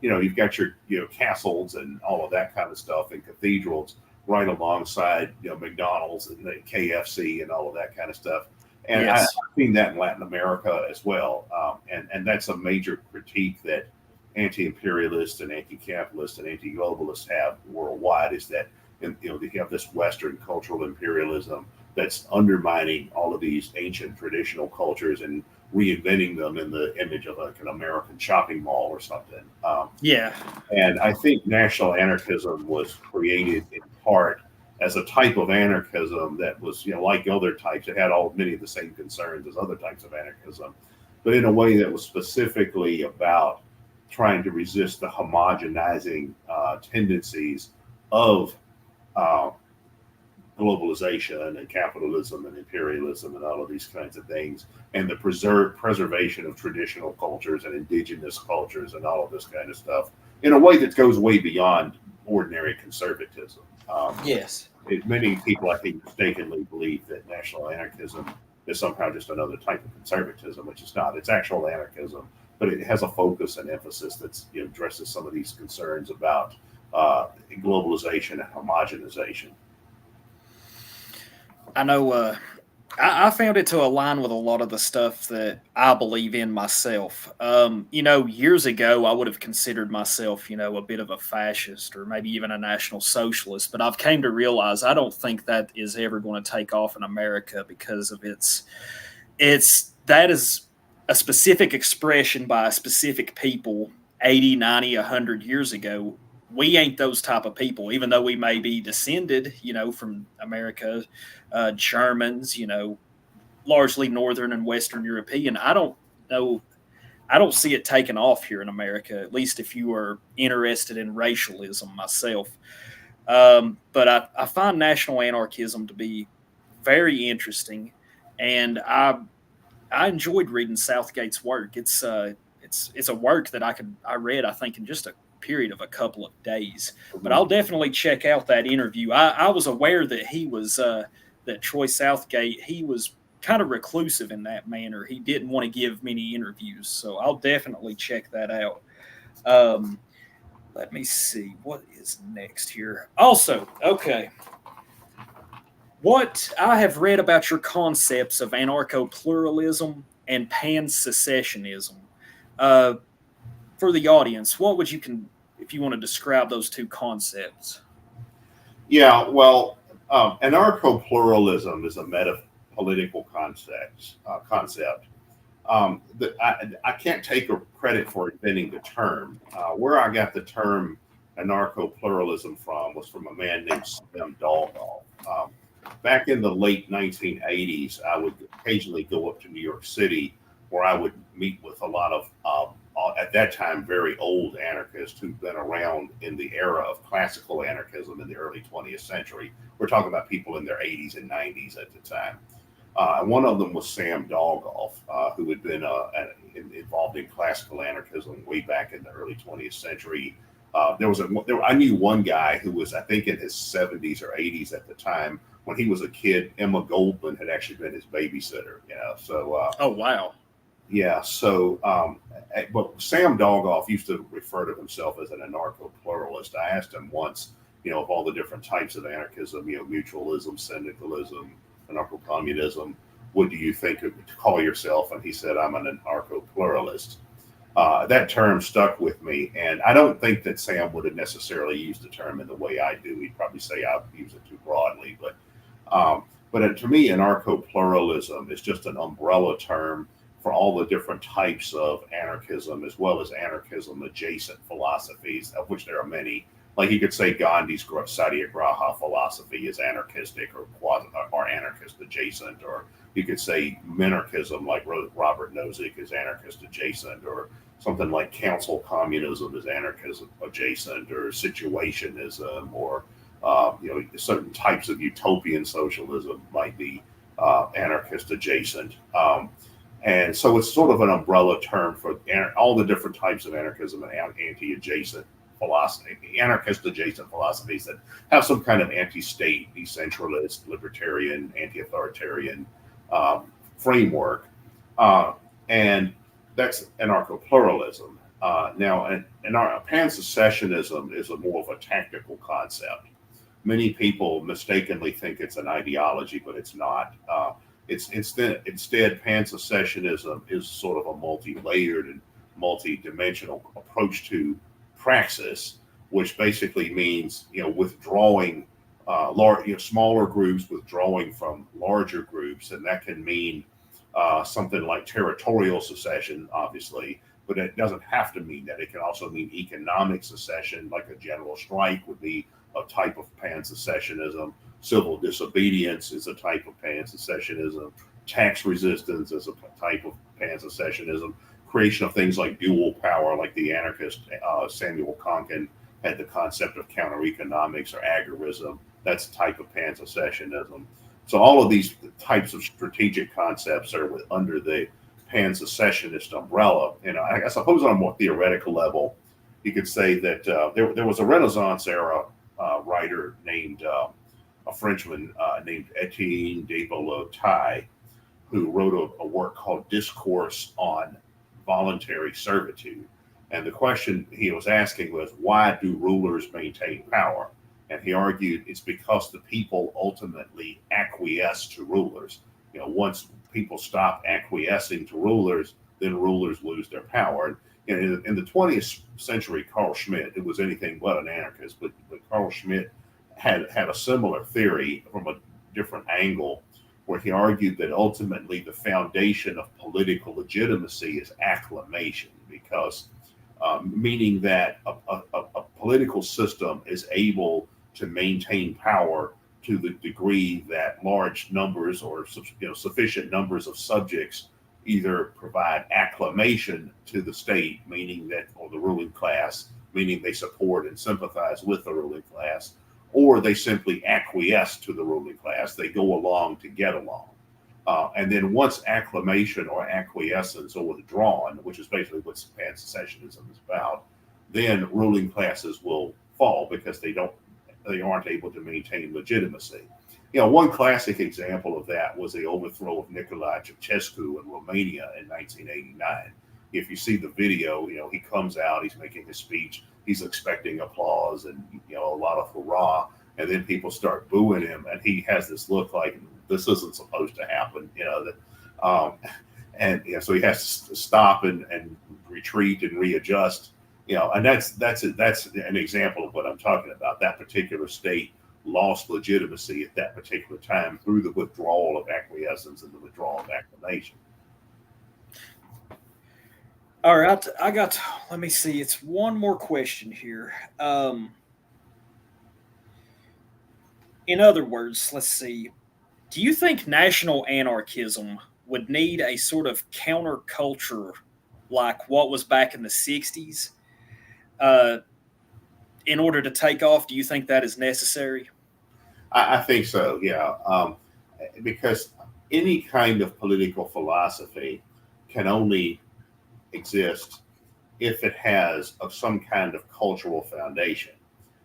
You've got your castles and all of that kind of stuff and cathedrals right alongside McDonald's and the KFC and all of that kind of stuff. And yes. I've seen that in Latin America as well. And that's a major critique that anti-imperialists and anti-capitalists and anti-globalists have worldwide, is that they have this Western cultural imperialism that's undermining all of these ancient traditional cultures and reinventing them in the image of like an American shopping mall or something. Yeah. And I think national anarchism was created in part as a type of anarchism that was, like other types, it had many of the same concerns as other types of anarchism, but in a way that was specifically about trying to resist the homogenizing tendencies of uh, globalization and capitalism and imperialism and all of these kinds of things, and the preservation of traditional cultures and indigenous cultures and all of this kind of stuff in a way that goes way beyond ordinary conservatism. Yes. Many people, I think, mistakenly believe that national anarchism is somehow just another type of conservatism, which it's not. It's actual anarchism, but it has a focus and emphasis that's addresses some of these concerns about globalization and homogenization. I know I found it to align with a lot of the stuff that I believe in myself. Years ago, I would have considered myself, a bit of a fascist or maybe even a national socialist, but I've came to realize I don't think that is ever going to take off in America because of that is a specific expression by a specific people 80, 90, 100 years ago. We ain't those type of people, even though we may be descended, from America, Germans, largely Northern and Western European. I don't know. I don't see it taking off here in America, at least if you are interested in racialism myself. But I find national anarchism to be very interesting, and I enjoyed reading Southgate's work. It's a work that I read, I think, in just a period of a couple of days. But I'll definitely check out that interview. I was aware that he was that Troy Southgate, he was kind of reclusive in that manner. He didn't want to give many interviews, so I'll definitely check that out. Let me see what is next here. Also, okay, what I have read about your concepts of anarcho-pluralism and pan-secessionism. For the audience, what would if you want to describe those two concepts? Yeah, well, anarcho-pluralism is a meta-political concept. I can't take credit for inventing the term. Where I got the term anarcho-pluralism was from a man named Sam Dalgal. Back in the late 1980s, I would occasionally go up to New York City, where I would meet with a lot of, at that time, very old anarchists who'd been around in the era of classical anarchism in the early 20th century. We're talking about people in their 80s and 90s at the time. One of them was Sam Dalgal, who had been involved in classical anarchism way back in the early 20th century. I knew one guy who was, I think, in his 70s or 80s at the time. When he was a kid, Emma Goldman had actually been his babysitter. So. Oh wow. Yeah. So, but Sam Dalgal used to refer to himself as an anarcho-pluralist. I asked him once, of all the different types of anarchism, mutualism, syndicalism, anarcho-communism, what do you think to call yourself? And he said, I'm an anarcho-pluralist. That term stuck with me, and I don't think that Sam would have necessarily used the term in the way I do. He'd probably say I use it too broadly, but to me, anarcho-pluralism is just an umbrella term for all the different types of anarchism, as well as anarchism adjacent philosophies, of which there are many. Like you could say Gandhi's Satyagraha philosophy is anarchistic or anarchist adjacent, or you could say minarchism, like Robert Nozick, is anarchist adjacent, or something like council communism is anarchism adjacent, or situationism, or certain types of utopian socialism might be anarchist adjacent. And so it's sort of an umbrella term for all the different types of anarchism and anti-adjacent philosophy, anarchist adjacent philosophies that have some kind of anti-state, decentralist, libertarian, anti-authoritarian framework. And that's anarcho-pluralism. Now, pan-secessionism is more of a tactical concept. Many people mistakenly think it's an ideology, but it's not. It's instead, pan-secessionism is sort of a multi-layered and multi-dimensional approach to praxis, which basically means withdrawing smaller groups withdrawing from larger groups, and that can mean something like territorial secession, obviously, but it doesn't have to mean that. It can also mean economic secession, like a general strike would be a type of pan-secessionism. Civil disobedience is a type of pan-secessionism. Tax resistance is a type of pan-secessionism. Creation of things like dual power, like the anarchist Samuel Konkin had the concept of counter-economics or agorism. That's a type of pan-secessionism. So all of these types of strategic concepts are under the pan-secessionist umbrella. And I suppose on a more theoretical level, you could say that there was a Renaissance era writer named a Frenchman named Etienne de Boulogne, who wrote a work called Discourse on Voluntary Servitude. And the question he was asking was, why do rulers maintain power? And he argued it's because the people ultimately acquiesce to rulers. Once people stop acquiescing to rulers, then rulers lose their power. And in the 20th century, Carl Schmitt, who was anything but an anarchist, but Carl Schmitt had a similar theory from a different angle, where he argued that ultimately the foundation of political legitimacy is acclamation, because meaning that a political system is able to maintain power to the degree that large numbers or sufficient numbers of subjects either provide acclamation to the state, meaning that, or the ruling class, meaning they support and sympathize with the ruling class, or they simply acquiesce to the ruling class. They go along to get along. And then once acclamation or acquiescence or withdrawn, which is basically what pan-secessionism is about, then ruling classes will fall because they aren't able to maintain legitimacy. One classic example of that was the overthrow of Nicolae Ceausescu in Romania in 1989. If you see the video, he comes out, he's making his speech, he's expecting applause and a lot of hurrah, and then people start booing him, and he has this look like this isn't supposed to happen, so he has to stop and retreat and readjust, and that's an example of what I'm talking about. That particular state lost legitimacy at that particular time through the withdrawal of acquiescence and the withdrawal of acclamation. All right, let me see, it's one more question here. In other words, let's see, do you think national anarchism would need a sort of counterculture like what was back in the 60s in order to take off? Do you think that is necessary? I think so, yeah. Because any kind of political philosophy can only exist if it has some kind of cultural foundation.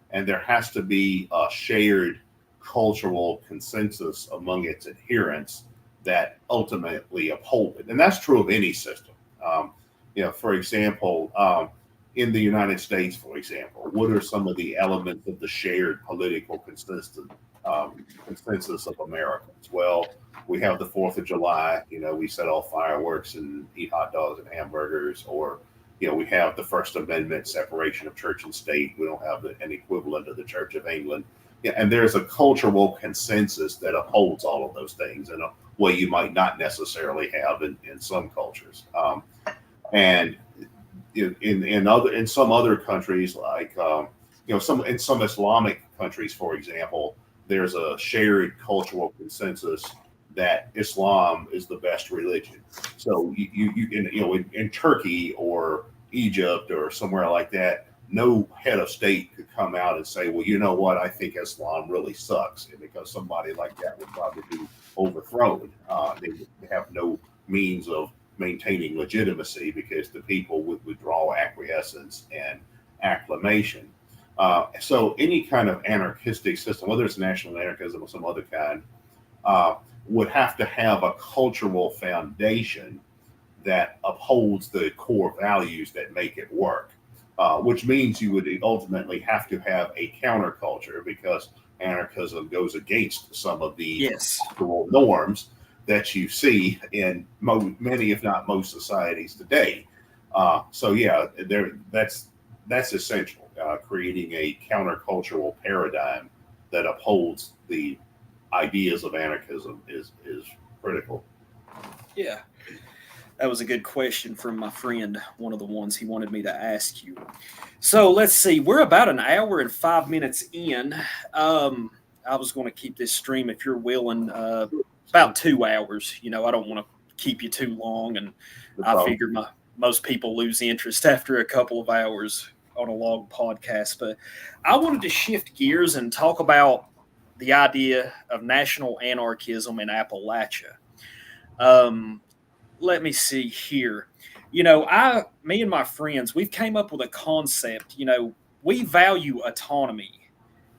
And there has to be a shared cultural consensus among its adherents that ultimately uphold it. And that's true of any system. For example, in the United States, for example, what are some of the elements of the shared political consensus of Americans? Well, we have the 4th of July, we set off fireworks and eat hot dogs and hamburgers, or, we have the First Amendment, separation of church and state. We don't have an equivalent of the Church of England. And there's a cultural consensus that upholds all of those things in a way you might not necessarily have in some cultures. And in some other countries, like in some Islamic countries, for example, there's a shared cultural consensus that Islam is the best religion. So in Turkey or Egypt or somewhere like that, no head of state could come out and say, well, you know what, I think Islam really sucks, because somebody like that would probably be overthrown. They would have no means of maintaining legitimacy because the people would withdraw acquiescence and acclamation. So any kind of anarchistic system, whether it's national anarchism or some other kind, would have to have a cultural foundation that upholds the core values that make it work. Which means you would ultimately have to have a counterculture, because anarchism goes against some of the cultural norms that you see in many, if not most, societies today. That's essential. Creating a countercultural paradigm that upholds the ideas of anarchism is critical. Yeah, that was a good question from my friend, one of the ones he wanted me to ask you. So let's see, we're about an hour and 5 minutes in. I was going to keep this stream, if you're willing, about 2 hours. I don't want to keep you too long, and I figure most people lose interest after a couple of hours on a long podcast. But I wanted to shift gears and talk about the idea of national anarchism in Appalachia. Let me see here. Me and my friends, we've came up with a concept. We value autonomy,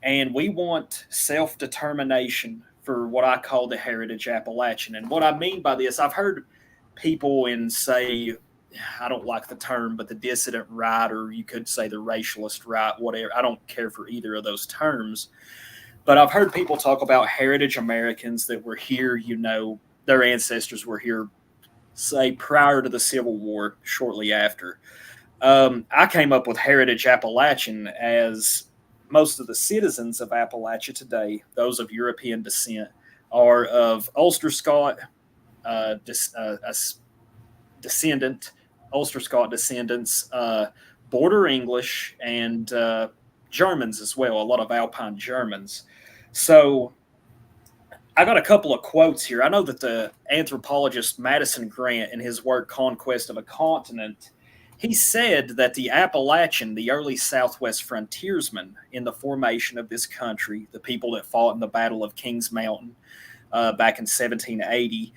and we want self-determination for what I call the heritage Appalachian. And what I mean by this, I've heard people say, I don't like the term, but the dissident right, or you could say the racialist right, whatever. I don't care for either of those terms. But I've heard people talk about heritage Americans that were here, their ancestors were here, say, prior to the Civil War, shortly after. I came up with heritage Appalachian as most of the citizens of Appalachia today, those of European descent, are of Ulster Scot descendant, Ulster Scot descendants, Border English, and Germans as well, a lot of Alpine Germans. So I got a couple of quotes here. I know that the anthropologist Madison Grant, in his work Conquest of a Continent, he said that the Appalachian, the early Southwest frontiersmen in the formation of this country, the people that fought in the Battle of Kings Mountain back in 1780,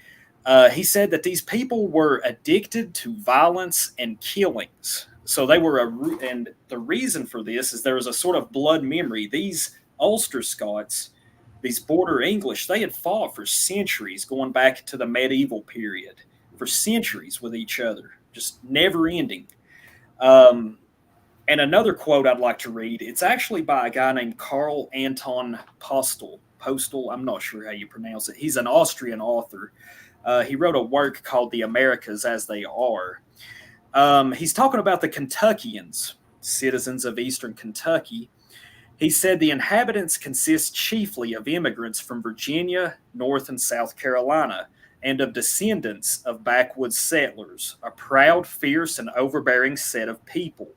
he said that these people were addicted to violence and killings. So they were and the reason for this is there was a sort of blood memory. These Ulster Scots, these Border English, they had fought for centuries, going back to the medieval period, for centuries with each other, just never ending. And another quote I'd like to read, it's actually by a guy named Karl Anton Postel, I'm not sure how you pronounce it. He's an Austrian author. He wrote a work called The Americas as They Are. He's talking about the Kentuckians, citizens of eastern Kentucky. He said the inhabitants consist chiefly of immigrants from Virginia, North and South Carolina, and of descendants of backwoods settlers, a proud, fierce, and overbearing set of people.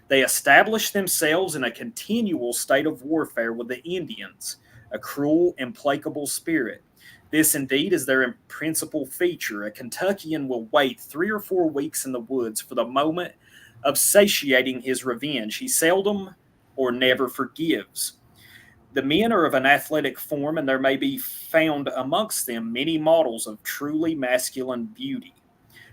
They established themselves in a continual state of warfare with the Indians, a cruel, implacable spirit. This indeed is their principal feature. A Kentuckian will wait 3 or 4 weeks in the woods for the moment of satiating his revenge. He seldom or never forgives. The men are of an athletic form, and there may be found amongst them many models of truly masculine beauty.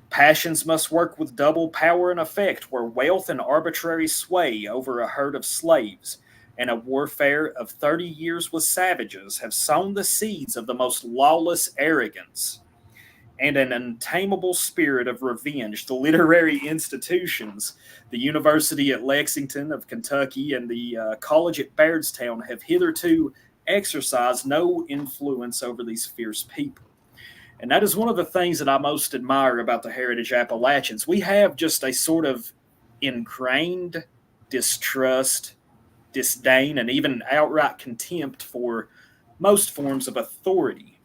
Passions must work with double power and effect, where wealth and arbitrary sway over a herd of slaves, and a warfare of 30 years with savages have sown the seeds of the most lawless arrogance and an untamable spirit of revenge. The literary institutions, the University at Lexington of Kentucky and the college at Bairdstown, have hitherto exercised no influence over these fierce people. And that is one of the things that I most admire about the heritage Appalachians. We have just a sort of ingrained distrust, disdain, and even outright contempt for most forms of authority.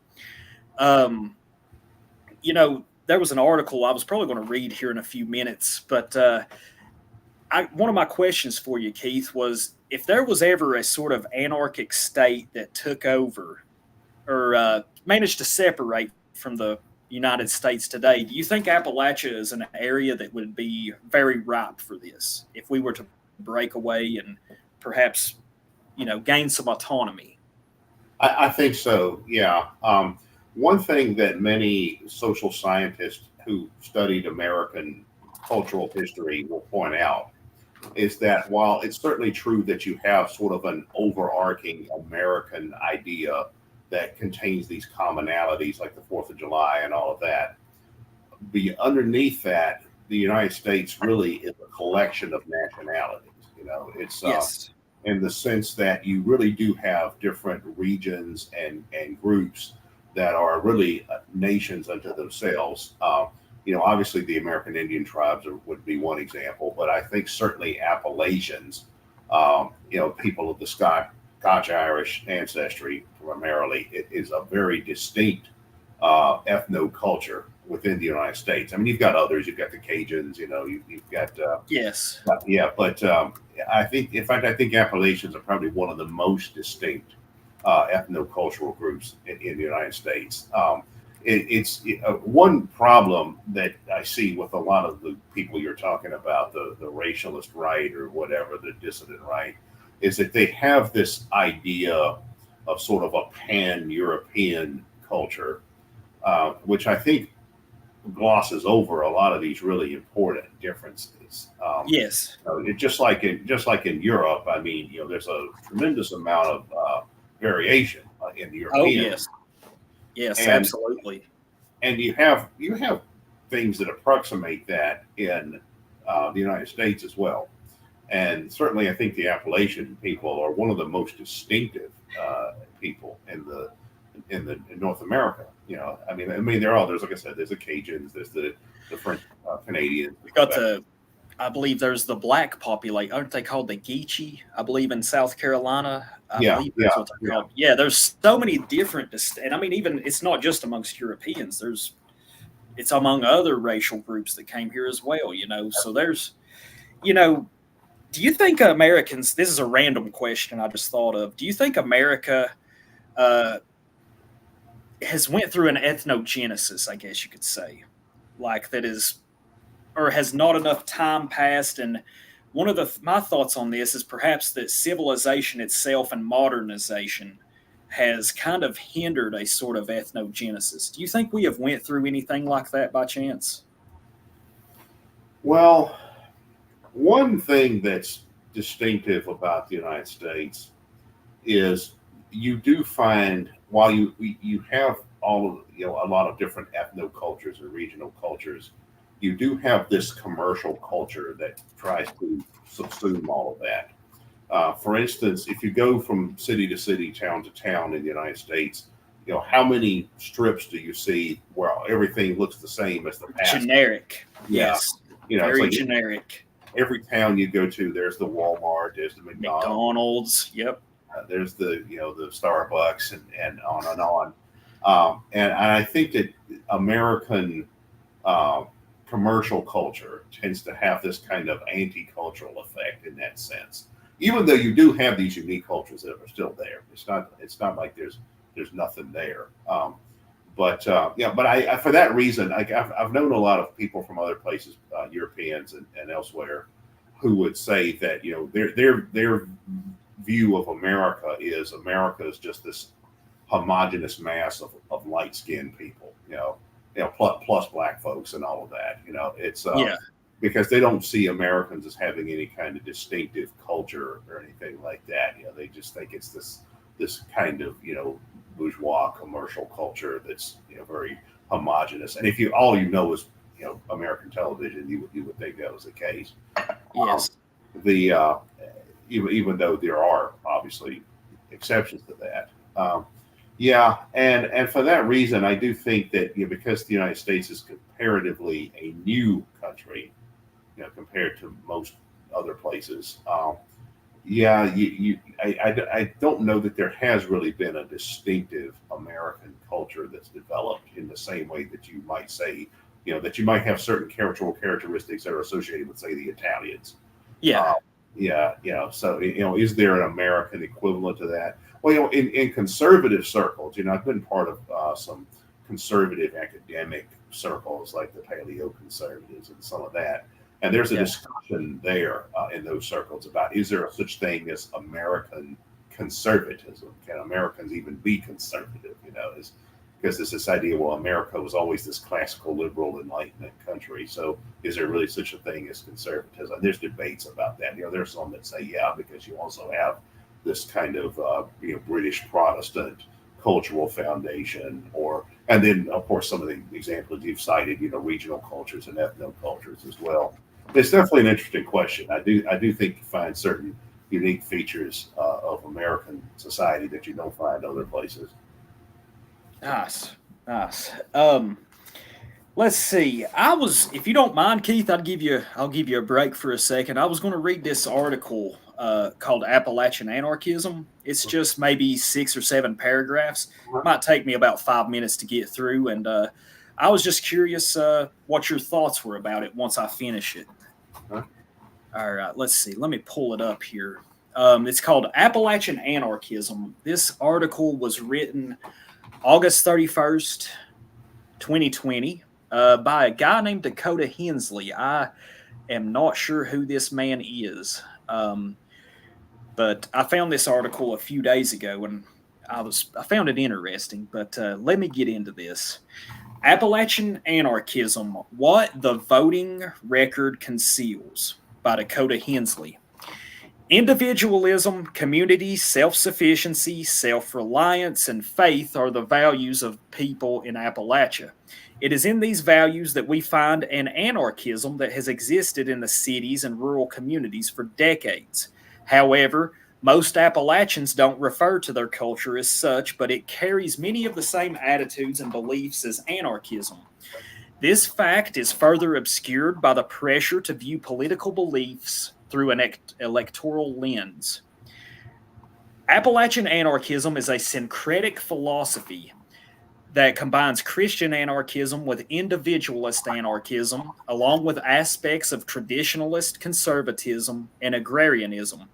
There was an article I was probably going to read here in a few minutes, but one of my questions for you, Keith, was if there was ever a sort of anarchic state that took over or managed to separate from the United States today, do you think Appalachia is an area that would be very ripe for this if we were to break away and perhaps, gain some autonomy? I think so, yeah. One thing that many social scientists who studied American cultural history will point out is that while it's certainly true that you have sort of an overarching American idea that contains these commonalities like the 4th of July and all of that, underneath that, the United States really is a collection of nationalities. It's yes. In the sense that you really do have different regions and groups that are really nations unto themselves. Obviously the American Indian tribes would be one example, but I think certainly Appalachians, people of the Scott Scotch-Irish ancestry primarily. It is a very distinct ethnoculture within the United States. I mean, you've got others. You've got the Cajuns. You've got Yes. yeah. But I think, in fact, I think Appalachians are probably one of the most distinct ethnocultural groups in the United States. It's one problem that I see with a lot of the people you're talking about, the racialist right or whatever, the dissident right, is that they have this idea of sort of a pan-European culture, which I think glosses over a lot of these really important differences. Yes. Just like in Europe, I mean, there's a tremendous amount of variation in the European. Oh yes. Yes, absolutely. And you have things that approximate that in the United States as well. And certainly, I think the Appalachian people are one of the most distinctive people in North America. I mean, there's, like I said, there's the Cajuns, there's the French Canadians. We got I believe there's the black population. Aren't they called the Geechee? I believe in South Carolina. I believe that's what they're called. Yeah, there's so many different, and I mean, even it's not just amongst Europeans. It's among other racial groups that came here as well. So there's, do you think Americans? This is a random question I just thought of. Do you think America has went through an ethnogenesis? I guess you could say, like that is. Or has not enough time passed? And one of my thoughts on this is perhaps that civilization itself and modernization has kind of hindered a sort of ethnogenesis. Do you think we have went through anything like that by chance? Well, one thing that's distinctive about the United States is you do find, while you have all of a lot of different ethnocultures and regional cultures, you do have this commercial culture that tries to subsume all of that. For instance, if you go from city to city, town to town in the United States, how many strips do you see where everything looks the same as the past? Generic. Yes. Very it's generic. Every town you go to, there's the Walmart, there's the McDonald's. Yep. There's the the Starbucks and on and on. And I think that American commercial culture tends to have this kind of anti-cultural effect in that sense. Even though you do have these unique cultures that are still there, it's not like there's nothing there. But I for that reason, I've known a lot of people from other places, Europeans and elsewhere, who would say that their view of America is just this homogenous mass of light-skinned people, plus black folks and all of that. It's because they don't see Americans as having any kind of distinctive culture or anything like that. They just think it's this kind of bourgeois commercial culture that's very homogenous. And if all you know is American television, you would think that was the case. Yes. Even though there are obviously exceptions to that. And for that reason, I do think that because the United States is comparatively a new country, compared to most other places, I don't know that there has really been a distinctive American culture that's developed in the same way that you might say, that you might have certain cultural characteristics that are associated with, say, the Italians. Yeah. So, is there an American equivalent to that? Well, in conservative circles, I've been part of some conservative academic circles like the paleoconservatives and some of that. And there's a discussion there in those circles about, is there such thing as American conservatism? Can Americans even be conservative? Because there's this idea, well, America was always this classical liberal enlightenment country. So is there really such a thing as conservatism? There's debates about that. There's some that say, because you also have this kind of British Protestant cultural foundation, and then of course some of the examples you've cited, regional cultures and ethnocultures as well. It's definitely an interesting question. I do think you find certain unique features of American society that you don't find other places. Nice. Let's see. If you don't mind, Keith, I'll give you a break for a second. I was going to read this article called Appalachian Anarchism. It's just maybe 6 or 7 paragraphs. It might take me about 5 minutes to get through, and I was just curious what your thoughts were about it once I finish it. All right, let's see. Let me pull it up here. It's called Appalachian Anarchism. This article was written August 31st, 2020, by a guy named Dakota Hensley. I am not sure who this man is, but I found this article a few days ago, and I found it interesting. But let me get into this. Appalachian Anarchism: What the Voting Record Conceals, by Dakota Hensley. Individualism, community, self-sufficiency, self-reliance, and faith are the values of people in Appalachia. It is in these values that we find an anarchism that has existed in the cities and rural communities for decades. However, most Appalachians don't refer to their culture as such, but it carries many of the same attitudes and beliefs as anarchism. This fact is further obscured by the pressure to view political beliefs through an electoral lens. Appalachian anarchism is a syncretic philosophy that combines Christian anarchism with individualist anarchism, along with aspects of traditionalist conservatism and agrarianism.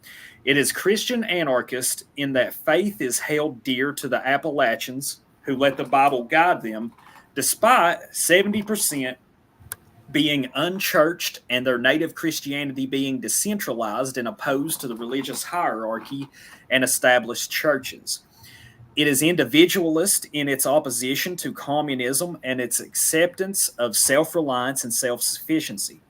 It is Christian anarchist in that faith is held dear to the Appalachians, who let the Bible guide them, despite 70% being unchurched and their native Christianity being decentralized and opposed to the religious hierarchy and established churches. It is individualist in its opposition to communism and its acceptance of self-reliance and self-sufficiency.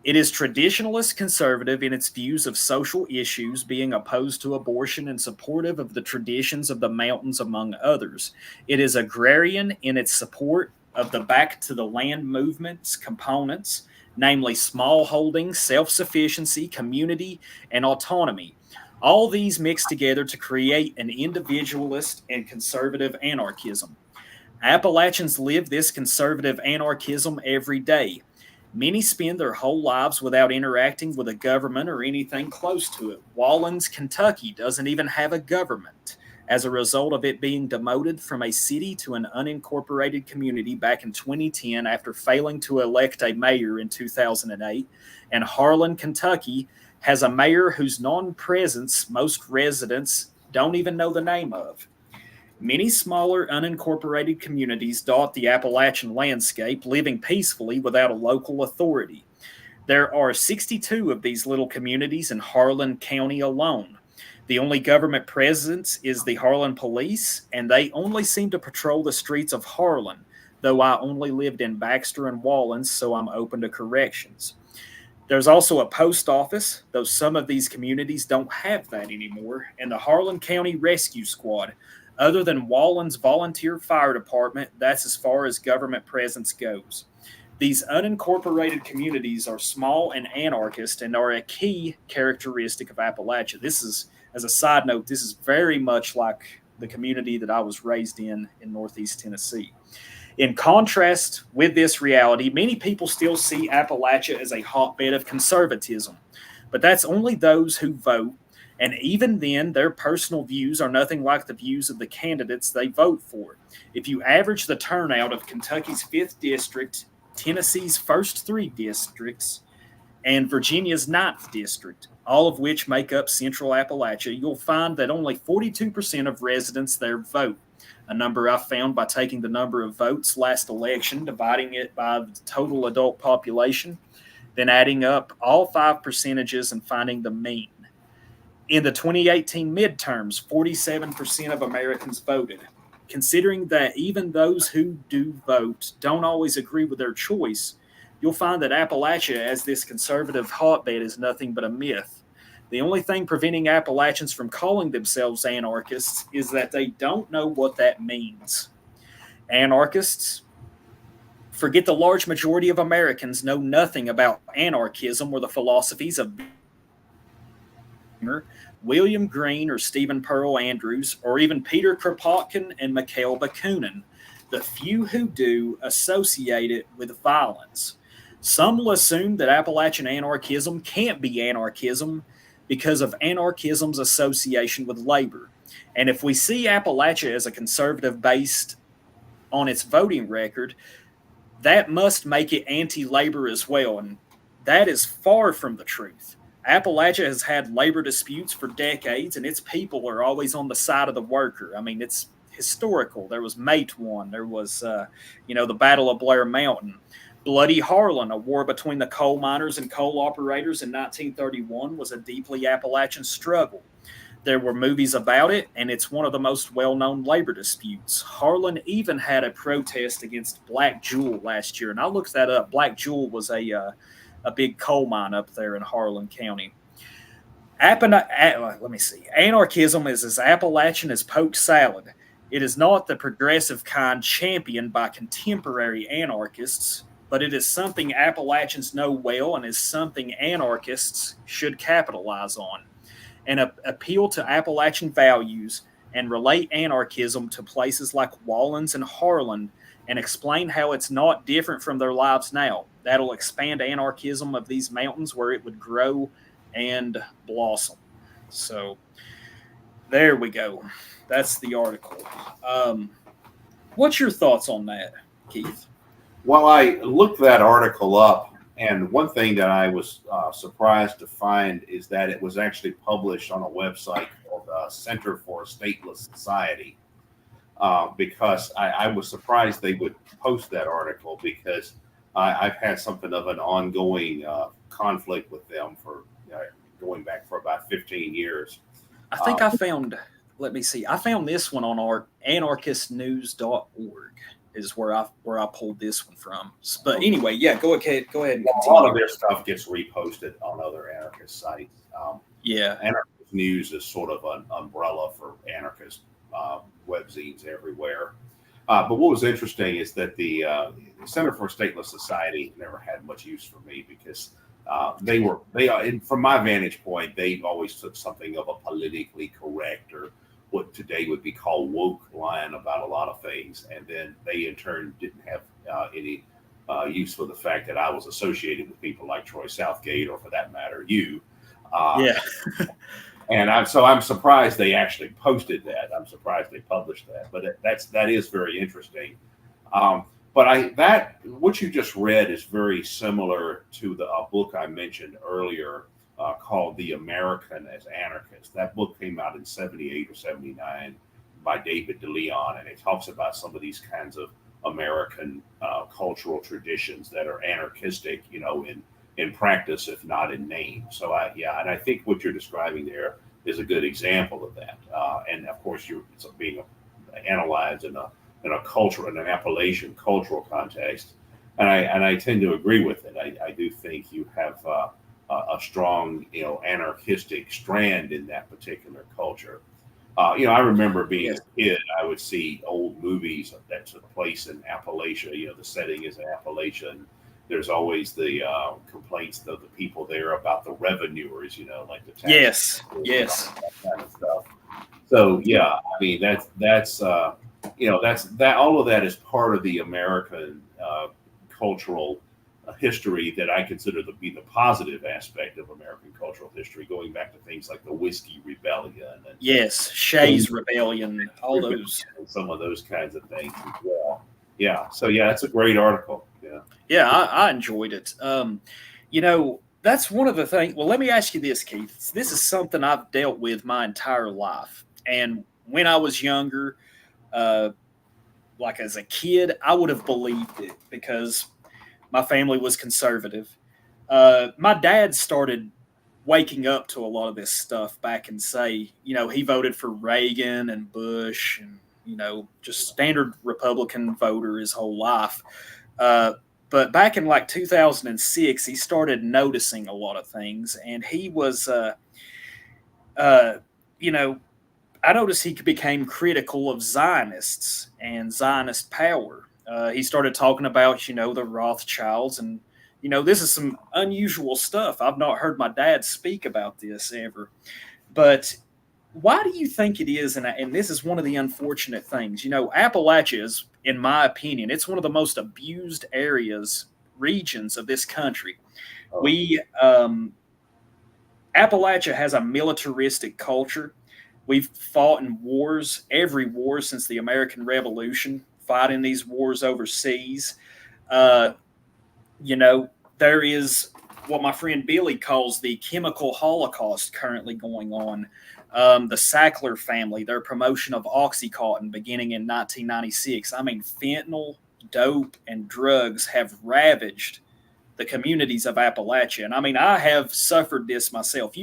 It is traditionalist conservative in its views of social issues, being opposed to abortion and supportive of the traditions of the mountains, among others. It is agrarian in its support of the back to the land movement's components, namely smallholding, self-sufficiency, community, and autonomy. All these mix together to create an individualist and conservative anarchism. Appalachians live this conservative anarchism every day. Many spend their whole lives without interacting with a government or anything close to it. Wallens, Kentucky doesn't even have a government, as a result of it being demoted from a city to an unincorporated community back in 2010 after failing to elect a mayor in 2008. And Harlan, Kentucky has a mayor whose non-presence most residents don't even know the name of. Many smaller unincorporated communities dot the Appalachian landscape, living peacefully without a local authority. There are 62 of these little communities in Harlan County alone. The only government presence is the Harlan Police, and they only seem to patrol the streets of Harlan, though I only lived in Baxter and Wallens, so I'm open to corrections. There's also a post office, though some of these communities don't have that anymore, and the Harlan County Rescue Squad. Other than Wallens Volunteer Fire Department, that's as far as government presence goes. These unincorporated communities are small and anarchist and are a key characteristic of Appalachia. This is, as a side note, this is very much like the community that I was raised in Northeast Tennessee. In contrast with this reality, many people still see Appalachia as a hotbed of conservatism, but that's only those who vote, and even then, their personal views are nothing like the views of the candidates they vote for. If you average the turnout of Kentucky's 5th District, Tennessee's first 3 districts, and Virginia's 9th District, all of which make up Central Appalachia, you'll find that only 42% of residents there vote, a number I found by taking the number of votes last election, dividing it by the total adult population, then adding up all 5 percentages and finding the mean. In the 2018 midterms, 47% of Americans voted. Considering that even those who do vote don't always agree with their choice, you'll find that Appalachia as this conservative hotbed is nothing but a myth. The only thing preventing Appalachians from calling themselves anarchists is that they don't know what that means. Anarchists, forget the large majority of Americans know nothing about anarchism or the philosophies of William Green or Stephen Pearl Andrews, or even Peter Kropotkin and Mikhail Bakunin. The few who do associate it with violence. Some will assume that Appalachian anarchism can't be anarchism because of anarchism's association with labor. And if we see Appalachia as a conservative based on its voting record, that must make it anti-labor as well. And that is far from the truth. Appalachia has had labor disputes for decades, and its people are always on the side of the worker. I mean, it's historical. There was Matewan. There was, the Battle of Blair Mountain. Bloody Harlan, a war between the coal miners and coal operators in 1931, was a deeply Appalachian struggle. There were movies about it, and it's one of the most well-known labor disputes. Harlan even had a protest against Black Jewel last year, and I looked that up. Black Jewel was a big coal mine up there in Harlan County. Let me see. Anarchism is as Appalachian as poke salad. It is not the progressive kind championed by contemporary anarchists, but it is something Appalachians know well and is something anarchists should capitalize on. And appeal to Appalachian values and relate anarchism to places like Wallens and Harlan and explain how it's not different from their lives now. That'll expand anarchism of these mountains where it would grow and blossom. So there we go. That's the article. What's your thoughts on that, Keith? Well, I looked that article up, and one thing that I was surprised to find is that it was actually published on a website called Center for a Stateless Society, because I was surprised they would post that article, because I've had something of an ongoing conflict with them for going back for about 15 years. I think I found this one on our anarchistnews.org is where I pulled this one from. But anyway, yeah, go ahead. And a lot of their stuff gets reposted on other anarchist sites. Anarchist News is sort of an umbrella for anarchist webzines everywhere. But what was interesting is that the Center for a Stateless Society never had much use for me, because from my vantage point, they always took something of a politically correct, or what today would be called woke, line about a lot of things. And then they in turn didn't have any use for the fact that I was associated with people like Troy Southgate, or for that matter, you. And I'm surprised they actually posted that. I'm surprised they published that. But that is very interesting. But what you just read is very similar to a book I mentioned earlier called The American as Anarchist. That book came out in 78 or 79 by David DeLeon, and it talks about some of these kinds of American cultural traditions that are anarchistic, in practice, if not in name. So I think what you're describing there is a good example of that. And of course, it's being analyzed in an Appalachian cultural context, and I tend to agree with it. I do think you have a strong, anarchistic strand in that particular culture. I remember being a kid, I would see old movies that took place in Appalachia. The setting is in Appalachia, and there's always the complaints of the people there about the revenuers, like the tax. Yes. That kind of stuff. So I mean that's all of that is part of the American cultural history that I consider to be the positive aspect of American cultural history, going back to things like the Whiskey Rebellion. And Shays Rebellion, all those. And some of those kinds of things as well. Yeah. So that's a great article. Yeah, I enjoyed it. That's one of the things. Well, let me ask you this, Keith. This is something I've dealt with my entire life. And when I was younger, like as a kid, I would have believed it because my family was conservative. My dad started waking up to a lot of this stuff back in, say, he voted for Reagan and Bush and, just standard Republican voter his whole life. But back in like 2006, he started noticing a lot of things, and he was, I noticed he became critical of Zionists and Zionist power. He started talking about, the Rothschilds, and, this is some unusual stuff. I've not heard my dad speak about this ever. But why do you think it is, and this is one of the unfortunate things, Appalachia is, in my opinion, it's one of the most abused regions of this country. We Appalachia has a militaristic culture. We've fought in wars, every war since the American Revolution, fighting these wars overseas. Uh, you know, there is what my friend Billy calls the chemical holocaust currently going on. The Sackler family, their promotion of Oxycontin beginning in 1996. I mean, fentanyl, dope, and drugs have ravaged the communities of Appalachia. And I mean, I have suffered this myself.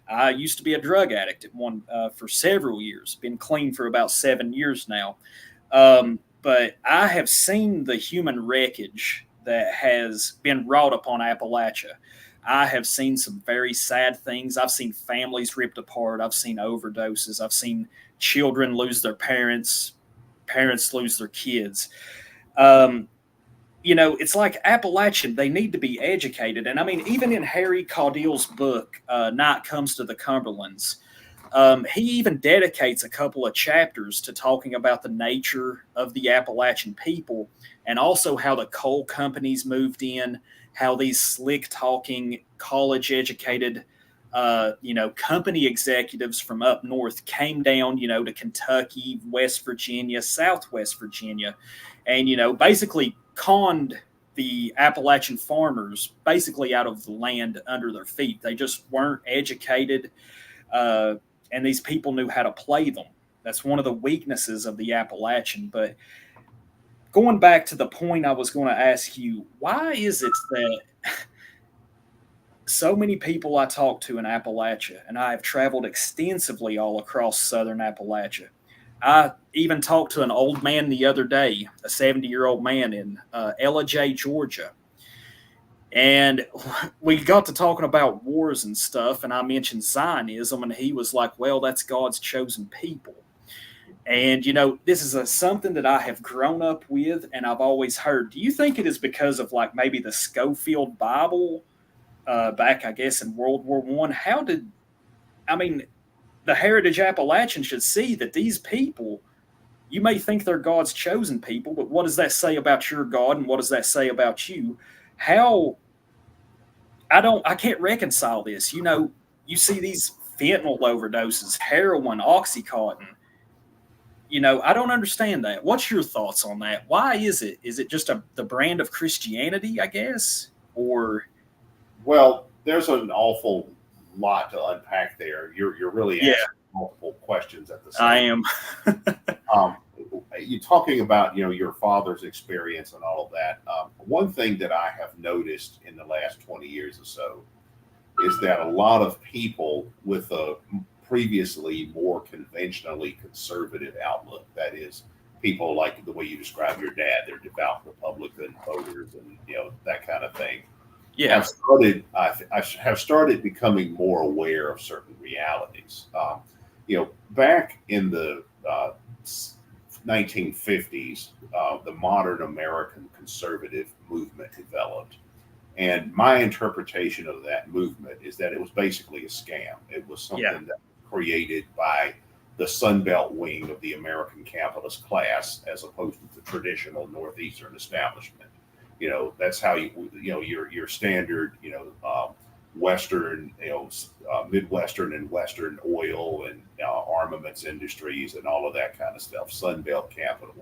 I used to be a drug addict at one for several years. Been clean for about 7 years now. But I have seen the human wreckage that has been wrought upon Appalachia. I have seen some very sad things. I've seen families ripped apart. I've seen overdoses. I've seen children lose their parents, parents lose their kids. Um, it's like Appalachian, they need to be educated. And I mean, even in Harry Caudill's book, Night Comes to the Cumberlands, he even dedicates a couple of chapters to talking about the nature of the Appalachian people and also how the coal companies moved in, how these slick talking, college educated, company executives from up north came down, to Kentucky, West Virginia, Southwest Virginia, and, basically conned the Appalachian farmers basically out of the land under their feet. They just weren't educated. And these people knew how to play them. That's one of the weaknesses of the Appalachian. But going back to the point I was going to ask you, why is it that so many people I talk to in Appalachia, and I have traveled extensively all across southern Appalachia. I even talked to an old man the other day, a 70-year-old man in Ellijay, Georgia. And we got to talking about wars and stuff, and I mentioned Zionism, and he was like, well, that's God's chosen people. And, this is something that I have grown up with, and I've always heard. Do you think it is because of, like, maybe the Schofield Bible back, I guess, in World War I? The Heritage Appalachian should see that these people, you may think they're God's chosen people, but what does that say about your God, and what does that say about you? I can't reconcile this. You see these fentanyl overdoses, heroin, Oxycontin. I don't understand that. What's your thoughts on that? Why is it? Is it just the brand of Christianity, I guess? Or Well, there's an awful lot to unpack there. You're really asking multiple questions at the same time. I am. You talking about your father's experience and all of that. One thing that I have noticed in the last 20 years or so is that a lot of people with a previously more conventionally conservative outlook, that is, people like the way you describe your dad, they're devout Republican voters and that kind of thing. Yeah, have started becoming more aware of certain realities. Back in the 1950s, the modern American conservative movement developed. And my interpretation of that movement is that it was basically a scam. It was something that was created by the Sunbelt wing of the American capitalist class, as opposed to the traditional Northeastern establishment. That's how your standard, Western, Midwestern and Western oil and armaments industries and all of that kind of stuff, Sunbelt capital.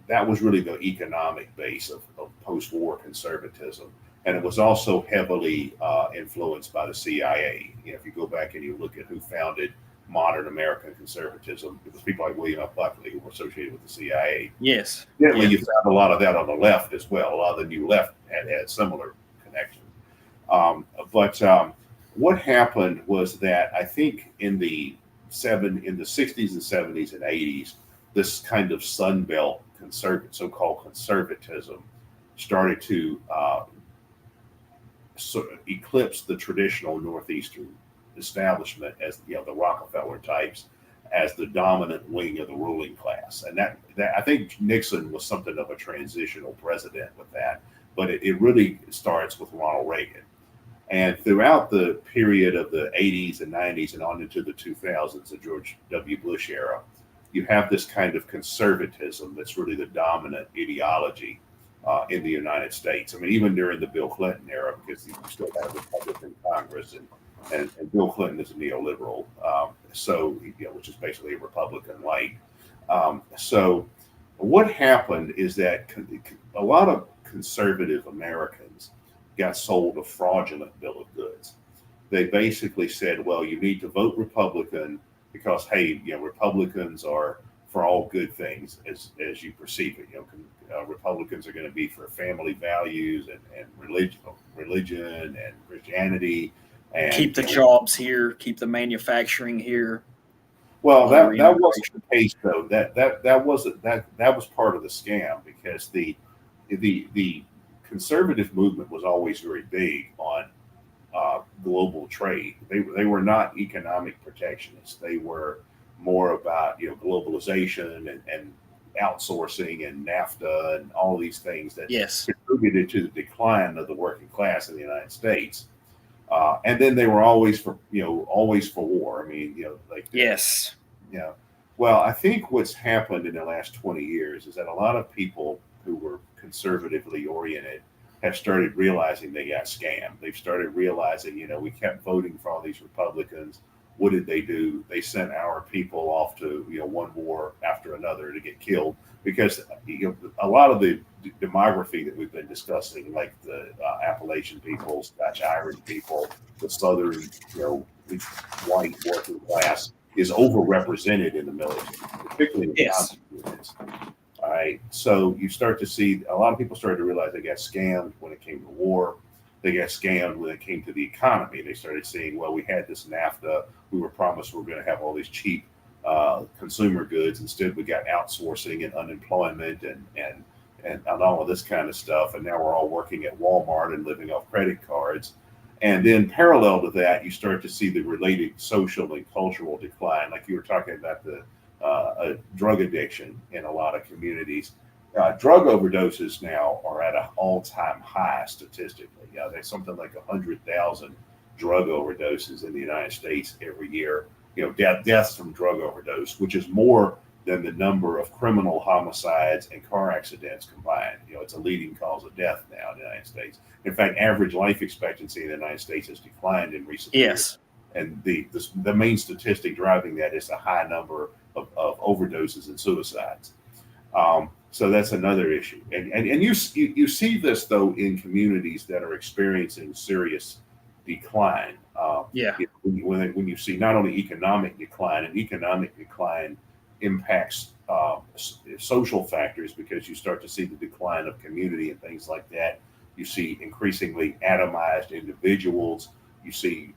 That was really the economic base of post-war conservatism. And it was also heavily influenced by the CIA. If you go back and you look at who founded modern American conservatism, it was people like William F. Buckley who were associated with the CIA. Yes. Certainly, you found a lot of that on the left as well. A lot of the new left had similar connections. But what happened was that I think in the 60s and 70s and 80s, this kind of Sunbelt so-called conservatism started to sort of eclipse the traditional Northeastern establishment as the Rockefeller types as the dominant wing of the ruling class. And that I think Nixon was something of a transitional president with that, but it really starts with Ronald Reagan. And throughout the period of the 80s and 90s and on into the 2000s, the George W. Bush era, you have this kind of conservatism that's really the dominant ideology. in the United States. I mean, even during the Bill Clinton era, because you still had a Republican Congress, and Bill Clinton is a neoliberal, so which is basically a Republican light. So what happened is that a lot of conservative Americans got sold a fraudulent bill of goods. They basically said, well, you need to vote Republican because, hey, Republicans are for all good things as you perceive it. Republicans are going to be for family values and religion and Christianity, and keep the jobs here, keep the manufacturing here. Well, that wasn't the case though. That wasn't that was part of the scam, because the conservative movement was always very big on global trade. They were not economic protectionists. They were more about globalization and outsourcing and NAFTA and all these things that contributed to the decline of the working class in the United States. And then they were always for war. I mean, Well, I think what's happened in the last 20 years is that a lot of people who were conservatively oriented have started realizing they got scammed. They've started realizing, we kept voting for all these Republicans. What did they do? They sent our people off to, one war after another to get killed, because a lot of the demography that we've been discussing, like the Appalachian people, Scotch Irish people, the Southern, white working class, is overrepresented in the military, particularly in the conflict units. All right. So you start to see a lot of people started to realize they got scammed when it came to war. They got scammed when it came to the economy. They started saying, well, we had this NAFTA. We were promised we were going to have all these cheap consumer goods. Instead, we got outsourcing and unemployment and all of this kind of stuff. And now we're all working at Walmart and living off credit cards. And then parallel to that, you start to see the related social and cultural decline. Like you were talking about the drug addiction in a lot of communities. Drug overdoses now are at an all-time high statistically. There's something like 100,000 drug overdoses in the United States every year. Deaths from drug overdose, which is more than the number of criminal homicides and car accidents combined. It's a leading cause of death now in the United States. In fact, average life expectancy in the United States has declined in recent years. And the main statistic driving that is the high number of overdoses and suicides. So that's another issue. And you see this, though, in communities that are experiencing serious decline. When you see not only economic decline, and economic decline impacts social factors, because you start to see the decline of community and things like that. You see increasingly atomized individuals. You see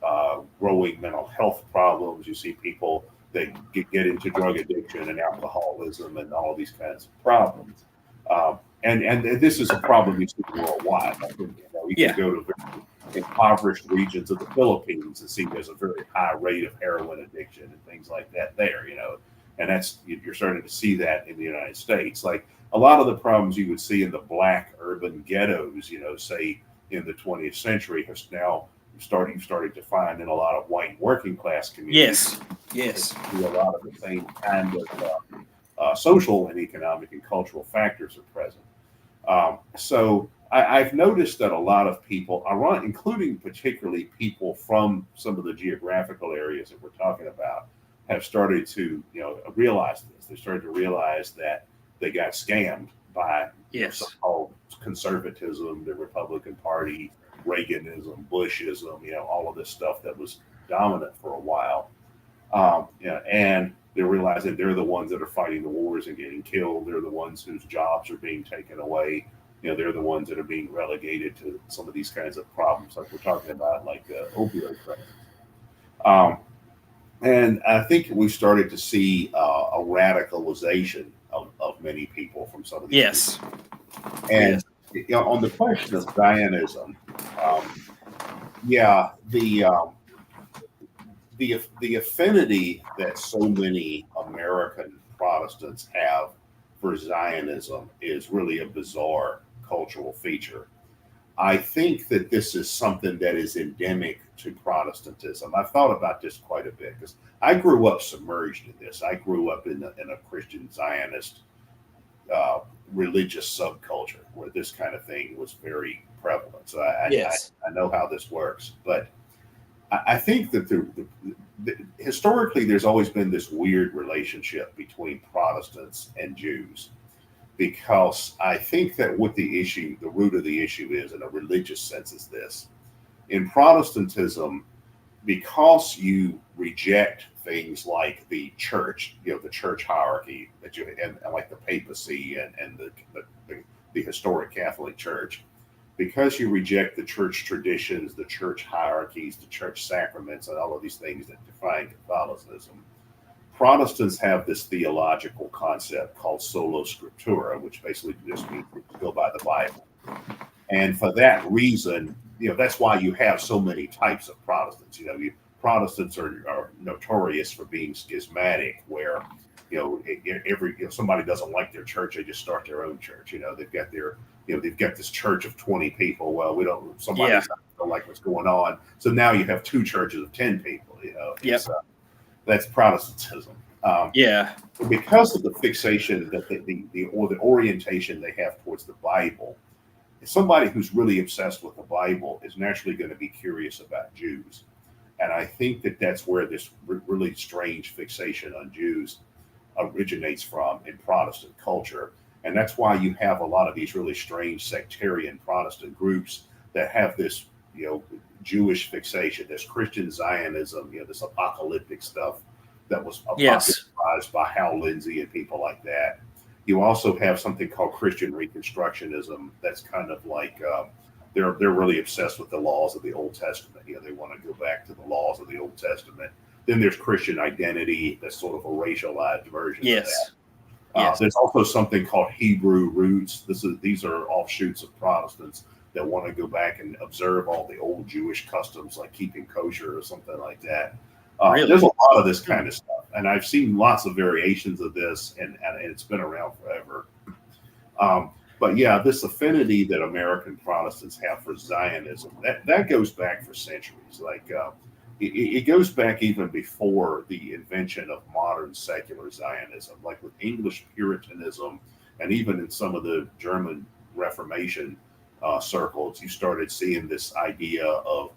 growing mental health problems. You see people that get into drug addiction and alcoholism and all these kinds of problems. And this is a problem you see worldwide. You can go to very impoverished regions of the Philippines and see there's a very high rate of heroin addiction and things like that there, and that's, you're starting to see that in the United States. Like a lot of the problems you would see in the black urban ghettos, say in the 20th century, has now started to find in a lot of white working class communities. Yes. A lot of the same kind of social and economic and cultural factors are present. So I've noticed that a lot of people, including particularly people from some of the geographical areas that we're talking about, have started to realize this. They started to realize that they got scammed by so-called conservatism, the Republican Party, Reaganism, Bushism, all of this stuff that was dominant for a while. And they're realizing they're the ones that are fighting the wars and getting killed. They're the ones whose jobs are being taken away. They're the ones that are being relegated to some of these kinds of problems, like we're talking about, like opioid crisis. And I think we started to see a radicalization of many people from some of these people. And on the question of Zionism, the affinity that so many American Protestants have for Zionism is really a bizarre cultural feature. I think that this is something that is endemic to Protestantism. I've thought about this quite a bit because I grew up submerged in this. I grew up in a Christian Zionist religious subculture where this kind of thing was very prevalent. So I know how this works, but I think that historically there's always been this weird relationship between Protestants and Jews, because I think that what the root of the issue is in a religious sense is this. In Protestantism, because you reject things like the church, the church hierarchy and like the papacy and the historic Catholic Church, because you reject the church traditions, the church hierarchies, the church sacraments, and all of these things that define Catholicism, Protestants have this theological concept called sola scriptura, which basically just means to go by the Bible. And for that reason, that's why you have so many types of Protestants. Protestants are notorious for being schismatic, where if somebody doesn't like their church, they just start their own church. They've got this church of 20 people. Well, somebody don't like what's going on, so now you have two churches of 10 people. That's Protestantism. Because of the fixation that the orientation they have towards the Bible, somebody who's really obsessed with the Bible is naturally going to be curious about Jews. And I think that that's where this really strange fixation on Jews originates from in Protestant culture. And that's why you have a lot of these really strange sectarian Protestant groups that have this, Jewish fixation, this Christian Zionism, this apocalyptic stuff that was popularized by Hal Lindsey and people like that. You also have something called Christian Reconstructionism. That's kind of like they're really obsessed with the laws of the Old Testament. They want to go back to the laws of the Old Testament. Then there's Christian identity. That's sort of a racialized version of that. There's also something called Hebrew roots. These are offshoots of Protestants that want to go back and observe all the old Jewish customs, like keeping kosher or something like that. There's a lot of this kind of stuff, and I've seen lots of variations of this, and it's been around forever. But yeah, this affinity that American Protestants have for Zionism, that goes back for centuries. Like it goes back even before the invention of modern secular Zionism, like with English Puritanism, and even in some of the German Reformation circles, you started seeing this idea of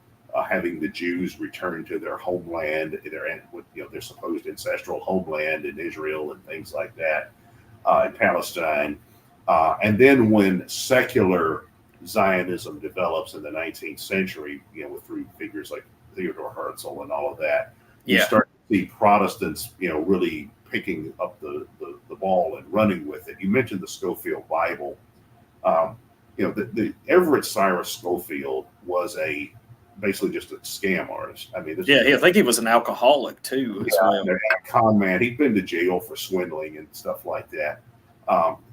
having the Jews return to their homeland, their supposed ancestral homeland in Israel and things like that, in Palestine. And then when secular Zionism develops in the 19th century, through figures like Theodore Herzl and all of that, you start to see Protestants, really picking up the ball and running with it. You mentioned the Scofield Bible. The Everett Cyrus Scofield was basically just a scam artist. I mean, I think he was an alcoholic too. A con man. He'd been to jail for swindling and stuff like that.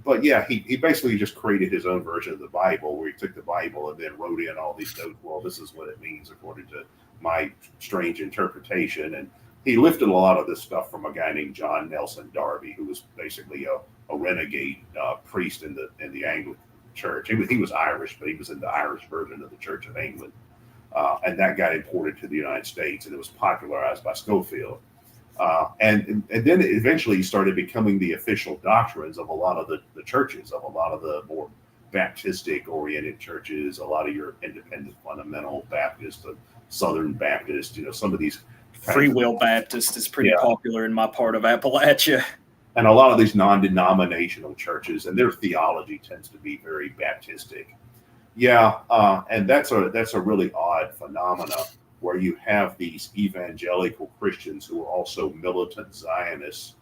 But yeah, he basically just created his own version of the Bible, where he took the Bible and then wrote in all these notes. Well, this is what it means according to my strange interpretation. And he lifted a lot of this stuff from a guy named John Nelson Darby, who was basically a renegade priest in the Anglican Church. He was Irish, but he was in the Irish version of the Church of England. And that got imported to the United States, and it was popularized by Scofield. And then eventually started becoming the official doctrines of a lot of the churches, of a lot of the more Baptistic-oriented churches, a lot of your independent fundamental Baptist, Southern Baptist, some of these. Free Will Baptist is pretty popular in my part of Appalachia. And a lot of these non-denominational churches, and their theology tends to be very Baptistic. And that's a really odd phenomena, where you have these evangelical Christians who are also militant Zionists,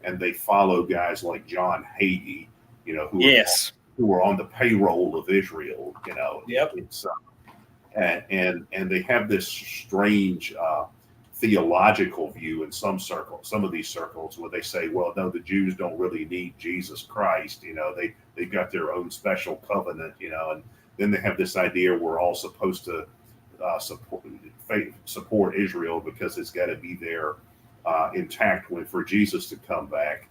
and they follow guys like John Hagee, who are on the payroll of Israel. And they have this strange theological view in some of these circles, where they say, well, no, the Jews don't really need Jesus Christ. They've got their own special covenant. And then they have this idea we're all supposed to support Israel because it's got to be there intact for Jesus to come back.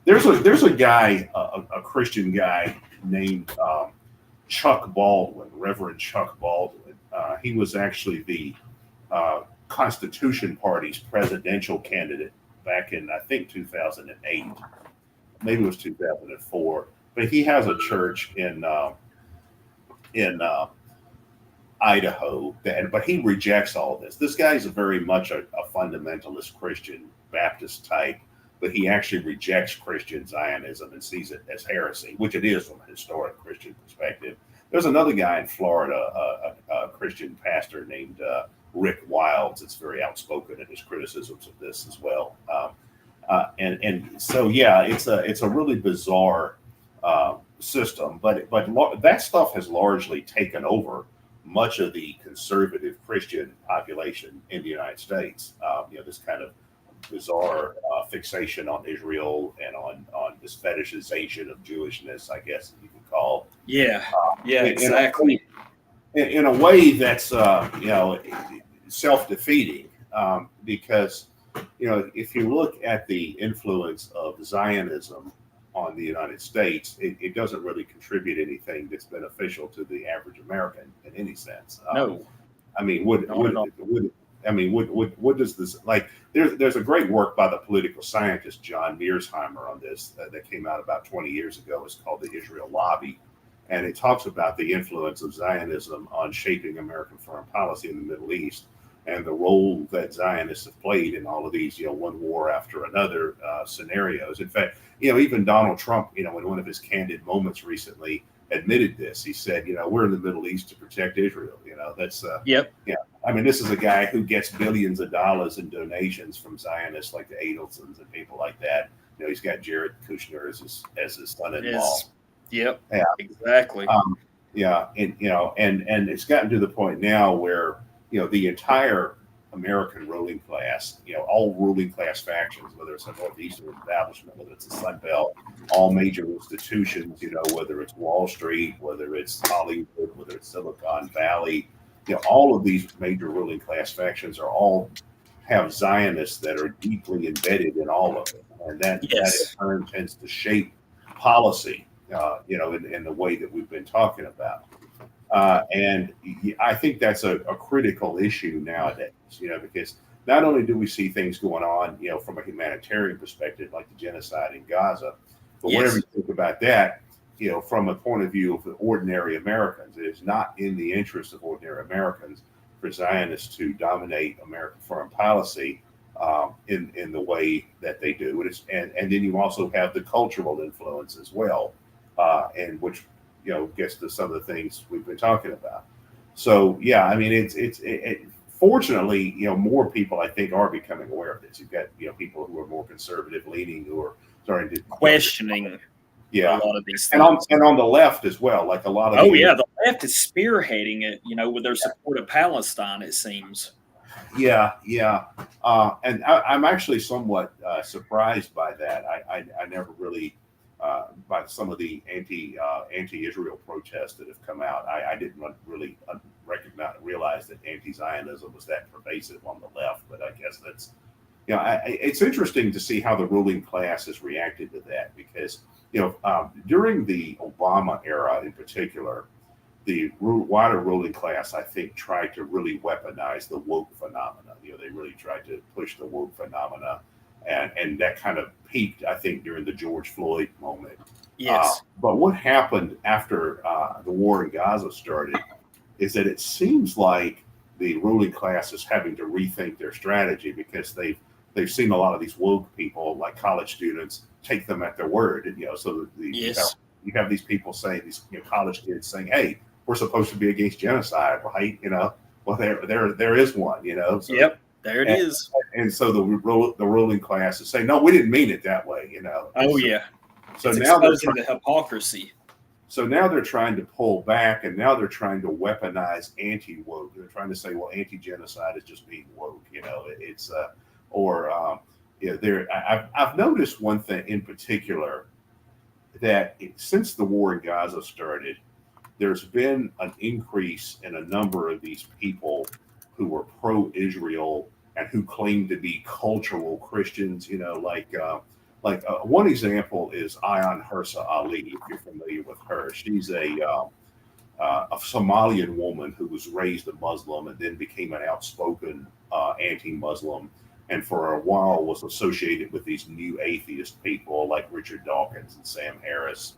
There's a guy, a Christian guy named Chuck Baldwin, Reverend Chuck Baldwin. He was actually the Constitution Party's presidential candidate back in, I think, 2008. maybe it was 2004. But he has a church in Idaho, but he rejects all this. This guy's very much a fundamentalist Christian Baptist type, but he actually rejects Christian Zionism and sees it as heresy, which it is from a historic Christian perspective. There's another guy in Florida, a Christian pastor named Rick Wilds. It's very outspoken in his criticisms of this as well. And so yeah, it's a really bizarre system, but that stuff has largely taken over much of the conservative Christian population in the United States. This kind of bizarre fixation on Israel and on this fetishization of Jewishness, I guess you could call. Yeah, exactly. In a way that's self-defeating, because if you look at the influence of Zionism on the United States, it doesn't really contribute anything that's beneficial to the average American in any sense. No, I mean, what does this like? There's a great work by the political scientist John Mearsheimer on this that came out about 20 years ago. It's called The Israel Lobby, and it talks about the influence of Zionism on shaping American foreign policy in the Middle East and the role that Zionists have played in all of these, one war after another scenarios. In fact, even Donald Trump, in one of his candid moments recently, admitted this. He said, we're in the Middle East to protect Israel. That's yep. Yeah. I mean, this is a guy who gets billions of dollars in donations from Zionists like the Adelsons and people like that. He's got Jared Kushner as his son-in-law. Yep. Yeah. Exactly. Yeah, and it's gotten to the point now where the entire American ruling class, all ruling class factions, whether it's a Northeastern establishment, whether it's the Sun Belt, all major institutions, whether it's Wall Street, whether it's Hollywood, whether it's Silicon Valley, all of these major ruling class factions all have Zionists that are deeply embedded in all of it, and that in turn tends to shape policy, in the way that we've been talking about. And I think that's a critical issue nowadays, because not only do we see things going on, from a humanitarian perspective, like the genocide in Gaza, but whenever you think about that, from a point of view of the ordinary Americans, it is not in the interest of ordinary Americans for Zionists to dominate American foreign policy in the way that they do. And then you also have the cultural influence as well, and which gets to some of the things we've been talking about. So yeah, I mean, fortunately, more people I think are becoming aware of this. You've got people who are more conservative leaning who are starting to questioning. A lot of these things. And on the left as well, like a lot of the left is spearheading it, with their support of Palestine, it seems. Yeah. And I'm actually somewhat surprised by that. I never really by some of the anti-Israel protests that have come out. I didn't really realize that anti-Zionism was that pervasive on the left, but I guess that's, it's interesting to see how the ruling class has reacted to that, because, during the Obama era in particular, the wider ruling class, I think, tried to really weaponize the woke phenomena. They really tried to push the woke phenomena. And that kind of peaked, I think, during the George Floyd moment. Yes. But what happened after the war in Gaza started is that it seems like the ruling class is having to rethink their strategy, because they've seen a lot of these woke people, like college students, take them at their word. And, so you have these people saying, these college kids saying, "Hey, we're supposed to be against genocide, right?" Well, there is one. So, yep. There it is. And so the ruling class is saying, "No, we didn't mean it that way," So it's now exposing the hypocrisy. So now they're trying to pull back, and now they're trying to weaponize anti-woke. They're trying to say, "Well, anti-genocide is just being woke," I've noticed one thing in particular, that since the war in Gaza started, there's been an increase in a number of these people who were pro-Israel and who claim to be cultural Christians. One example is Ayan Hirsa Ali, if you're familiar with her. She's a Somalian woman who was raised a Muslim and then became an outspoken anti-Muslim. and for a while was associated with these new atheist people like Richard Dawkins and Sam Harris,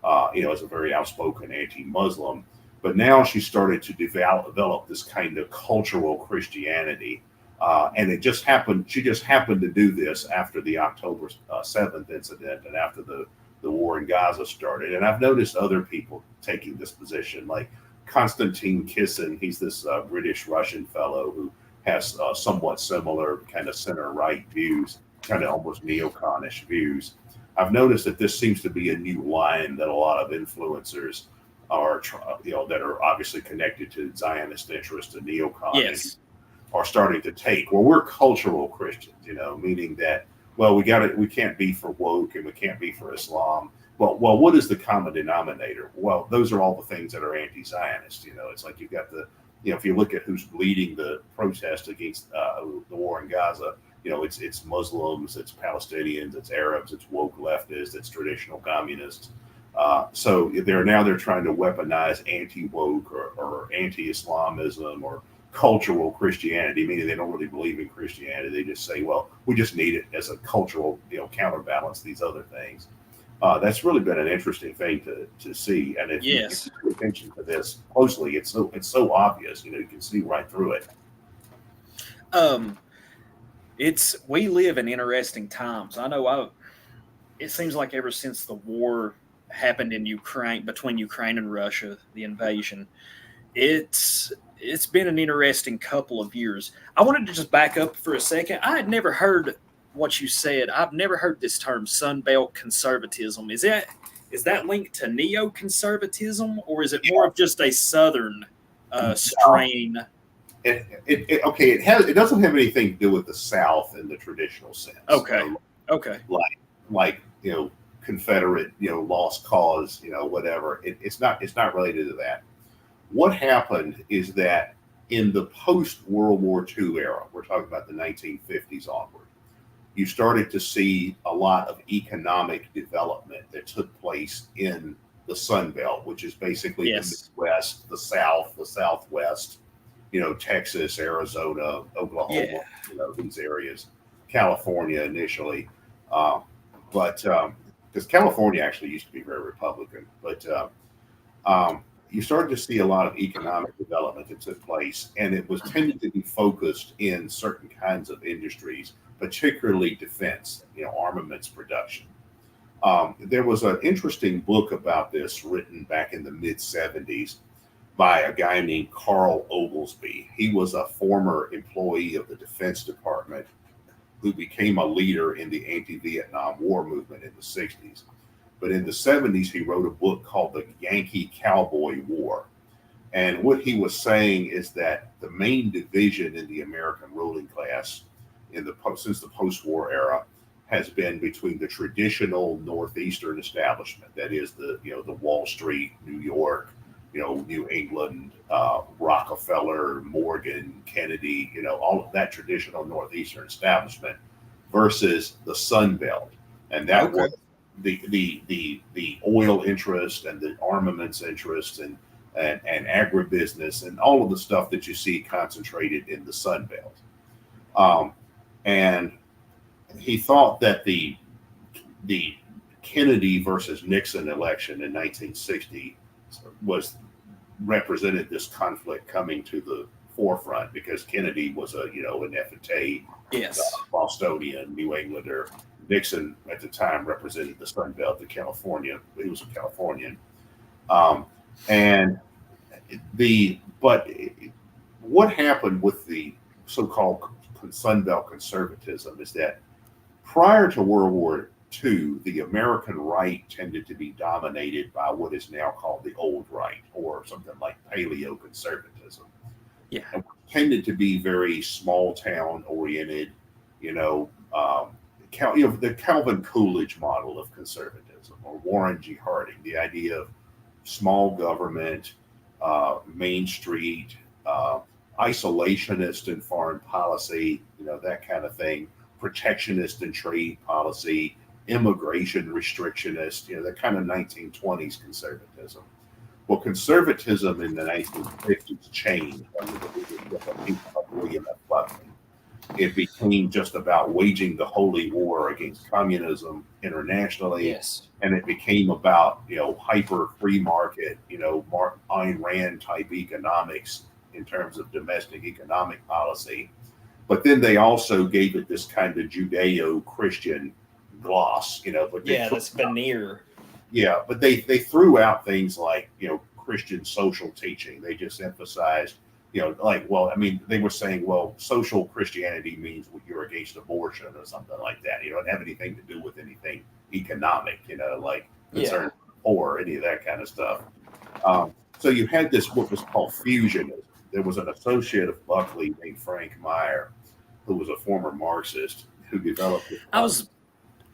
as a very outspoken anti-Muslim. But now she started to develop this kind of cultural Christianity. And it just happened, she just happened to do this after the October 7th incident and after the war in Gaza started. And I've noticed other people taking this position, like Konstantin Kisin. He's this British-Russian fellow who has somewhat similar kind of center-right views, kind of almost neoconish views. I've noticed that this seems to be a new line that a lot of influencers are, that are obviously connected to Zionist interests and neocon Yes. are starting to take. Well, we're cultural Christians, meaning that, well, we can't be for woke and we can't be for Islam. Well, what is the common denominator? Well, those are all the things that are anti-Zionist. It's like you've got if you look at who's leading the protest against the war in Gaza, it's Muslims, it's Palestinians, it's Arabs, it's woke leftists, it's traditional communists. So they're trying to weaponize anti-woke or anti-Islamism or cultural Christianity, meaning they don't really believe in Christianity. They just say, well, we just need it as a cultural, counterbalance these other things. That's really been an interesting thing to see. And if you pay attention to this closely, it's so obvious. You can see right through it. We live in interesting times. I know it seems like ever since the war happened in Ukraine, between Ukraine and Russia, the invasion, it's been an interesting couple of years. I wanted to just back up for a second. I had never heard what you said. I've never heard this term, Sunbelt conservatism. Is that linked to neoconservatism, or is it more of just a Southern strain? It doesn't have anything to do with the South in the traditional sense. Okay. Like Confederate, lost cause, whatever. It's not related to that. What happened is that in the post-World War II era, we're talking about the 1950s onward, you started to see a lot of economic development that took place in the Sun Belt, which is basically the Midwest, the South, the Southwest, Texas, Arizona, Oklahoma, these areas, California initially. But because California actually used to be very Republican, but you started to see a lot of economic development that took place, and it was tended to be focused in certain kinds of industries, particularly defense, armaments production. There was an interesting book about this written back in the mid-70s by a guy named Carl Oglesby. He was a former employee of the Defense Department who became a leader in the anti-Vietnam War movement in the 60s. But in the 70s, he wrote a book called The Yankee Cowboy War. And what he was saying is that the main division in the American ruling class since the post-war era has been between the traditional Northeastern establishment, that is the Wall Street, New York, New England, Rockefeller, Morgan, Kennedy, all of that traditional Northeastern establishment, versus the Sun Belt. And that was the oil interest and the armaments interest and agribusiness and all of the stuff that you see concentrated in the Sun Belt. And he thought that the Kennedy versus Nixon election in 1960 represented this conflict coming to the forefront, because Kennedy was an effete Bostonian, New Englander. Nixon at the time represented the Sun Belt, California. He was a Californian. But what happened with the so-called Sun Belt conservatism is that prior to World War II, the American right tended to be dominated by what is now called the old right, or something like paleoconservatism. Yeah. And tended to be very small town oriented, the Calvin Coolidge model of conservatism, or Warren G. Harding, the idea of small government, Main Street, isolationist in foreign policy, that kind of thing, protectionist in trade policy, immigration restrictionist, that kind of 1920s conservatism. Well, conservatism in the 1950s changed under the leadership of William F. Buckley. it became just about waging the holy war against communism internationally. Yes. And it became about, hyper free market, Ayn Rand type economics in terms of domestic economic policy. But then they also gave it this kind of Judeo-Christian gloss, but that's veneer. Yeah, but they threw out things like, Christian social teaching. They just emphasized, they were saying, well, social Christianity means you're against abortion or something like that. You don't have anything to do with anything economic, like concern for the poor, any of that kind of stuff. So you had this, what was called fusionism. There was an associate of Buckley named Frank Meyer, who was a former Marxist, who developed it.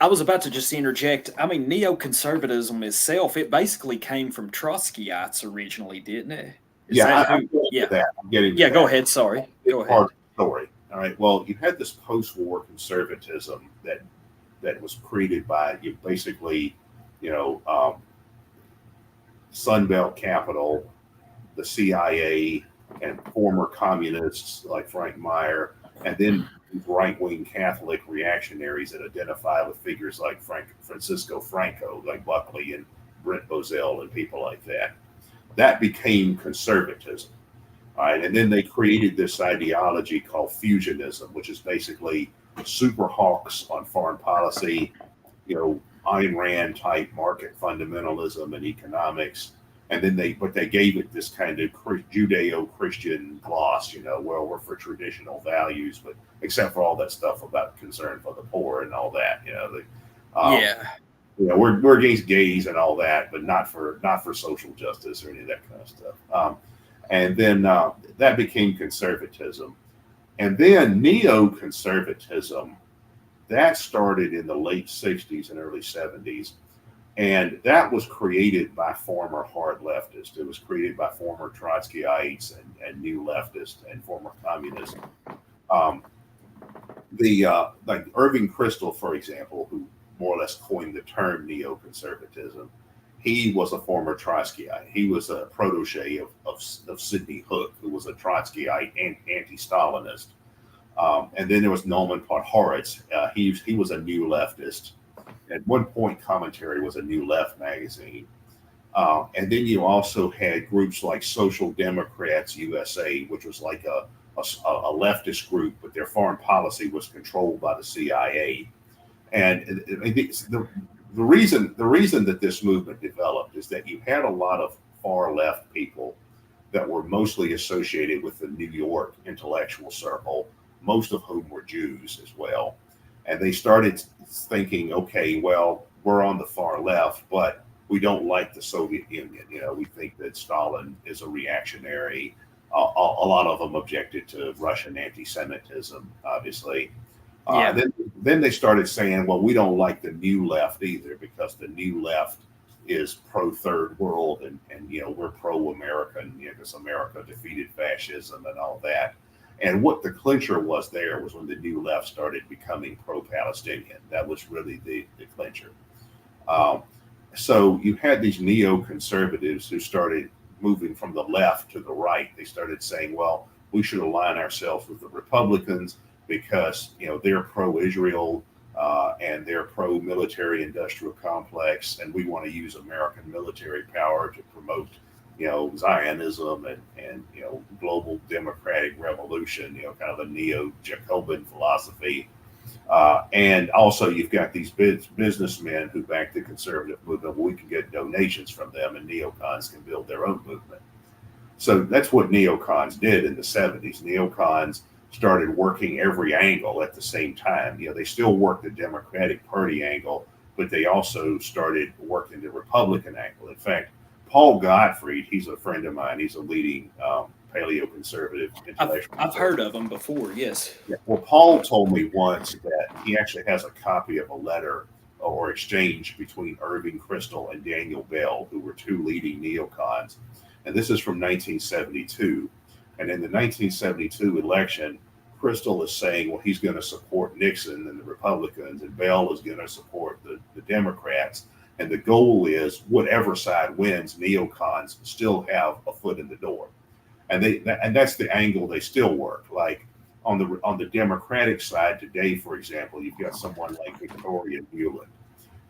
I was about to just interject. I mean, neoconservatism itself, it basically came from Trotskyites originally, didn't it? I'm getting to that. Go ahead. Sorry. Go ahead. Part of the story. All right. Well, you had this post-war conservatism that was created by basically, Sunbelt Capital, the CIA, and former communists like Frank Meyer, and then right-wing Catholic reactionaries that identify with figures like Francisco Franco, like Buckley and Brent Bozell and people like that. That became conservatism. All right. And then they created this ideology called fusionism, which is basically super hawks on foreign policy, Ayn Rand type market fundamentalism and economics. And then they gave it this kind of Judeo-Christian gloss, well, we're for traditional values, but except for all that stuff about concern for the poor and all that, we're against gays and all that, but not for social justice or any of that kind of stuff. And then that became conservatism. And then neoconservatism, that started in the late 60s and early 70s. And that was created by former hard leftists. It was created by former Trotskyites and new leftists and former communists. Like Irving Kristol, for example, who more or less coined the term neoconservatism, he was a former Trotskyite. He was a protege of Sidney Hook, who was a Trotskyite and anti-Stalinist. And then there was Norman Podhoretz. He was a new leftist. At one point, Commentary was a New Left magazine. And then you also had groups like Social Democrats USA, which was like a leftist group, but their foreign policy was controlled by the CIA. And the reason that this movement developed is that you had a lot of far left people that were mostly associated with the New York intellectual circle, most of whom were Jews as well. And they started thinking, okay, well, we're on the far left, but we don't like the Soviet Union. We think that Stalin is a reactionary. A lot of them objected to Russian anti-Semitism, obviously. Then they started saying, well, we don't like the new left either, because the new left is pro-third world and we're pro-American, because America defeated fascism and all that. And what the clincher was there was when the new left started becoming pro-Palestinian. That was really the clincher. So you had these neoconservatives who started moving from the left to the right. They started saying, well, we should align ourselves with the Republicans because, they're pro-Israel and they're pro-military industrial complex. And we want to use American military power to promote Zionism and global democratic revolution, kind of a neo-Jacobin philosophy. And also you've got these businessmen who back the conservative movement. We can get donations from them and neocons can build their own movement. So that's what neocons did in the 70s. Neocons started working every angle at the same time. They still worked the Democratic Party angle, but they also started working the Republican angle. In fact, Paul Gottfried, he's a friend of mine. He's a leading paleoconservative intellectual. I've heard of him before, yes. Yeah. Well, Paul told me once that he actually has a copy of a letter or exchange between Irving Kristol and Daniel Bell, who were two leading neocons. And this is from 1972. And in the 1972 election, Kristol is saying, well, he's going to support Nixon and the Republicans, and Bell is going to support the Democrats. And the goal is whatever side wins, neocons still have a foot in the door. And that's the angle they still work. Like on the Democratic side today, for example, you've got someone like Victoria Nuland.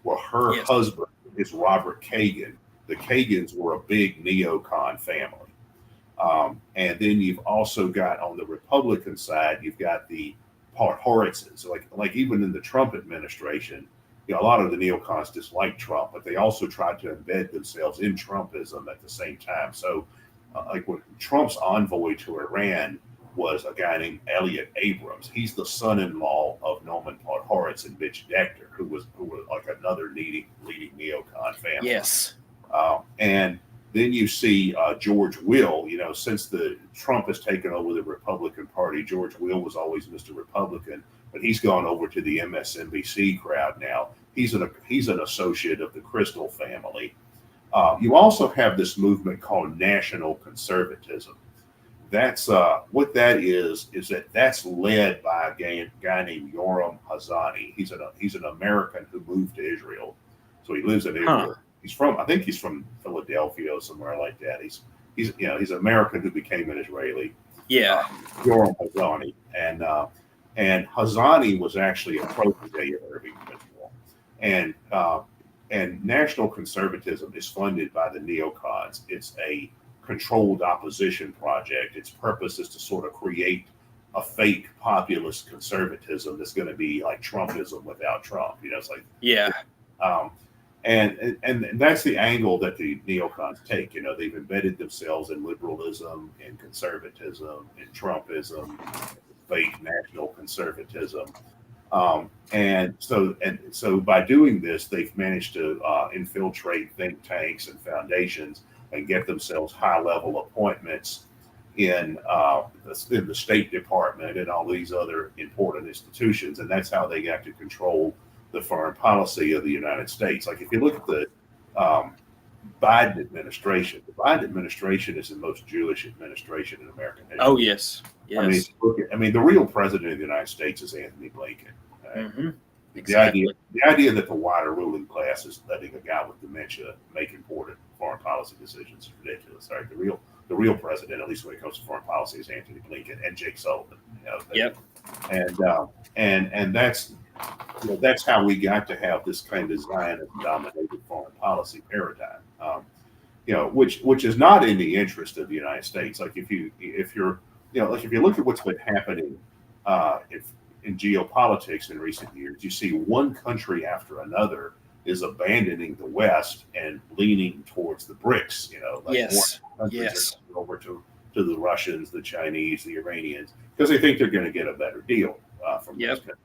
Well, her husband is Robert Kagan. The Kagans were a big neocon family. And then you've also got on the Republican side, you've got the Horitzes. Like even in the Trump administration, a lot of the neocons dislike Trump, but they also tried to embed themselves in Trumpism at the same time. So, like when Trump's envoy to Iran was a guy named Elliot Abrams. He's the son-in-law of Norman Podhoretz and Mitch Decter, who was like another leading neocon family. Yes. And then you see George Will. Since Trump has taken over the Republican Party, George Will was always Mr. Republican, but he's gone over to the MSNBC crowd now. He's an associate of the Crystal family. You also have this movement called National Conservatism. That's what that is that's led by a guy named Yoram Hazani. He's an American who moved to Israel, so he lives in Israel. I think he's from Philadelphia or somewhere like that. He's an American who became an Israeli. Yeah, Yoram Hazani, and Hazani was actually a protege of Irving Kristol, and National Conservatism is funded by the neocons. It's a controlled opposition project. Its purpose is to sort of create a fake populist conservatism that's going to be like Trumpism without Trump. It's like and that's the angle that the neocons take. They've embedded themselves in liberalism, in conservatism, in Trumpism, fake national conservatism. And so by doing this, they've managed to infiltrate think tanks and foundations and get themselves high-level appointments in the State Department and all these other important institutions, and that's how they got to control the foreign policy of the United States. Like if you look at the Biden administration, the Biden administration is the most Jewish administration in American history. Oh yes, yes. I mean, the real president of the United States is Anthony Blinken. Right? Mm-hmm. Exactly. The idea that the wider ruling class is letting a guy with dementia make important foreign policy decisions is ridiculous. Right? The real president, at least when it comes to foreign policy, is Anthony Blinken and Jake Sullivan. Yep. And that's how we got to have this kind of Zionist-dominated foreign policy paradigm. Which is not in the interest of the United States. Like if you look at what's been happening in geopolitics in recent years, you see one country after another is abandoning the West and leaning towards the BRICS. Yes. More countries are over to the Russians, the Chinese, the Iranians, because they think they're going to get a better deal from those countries.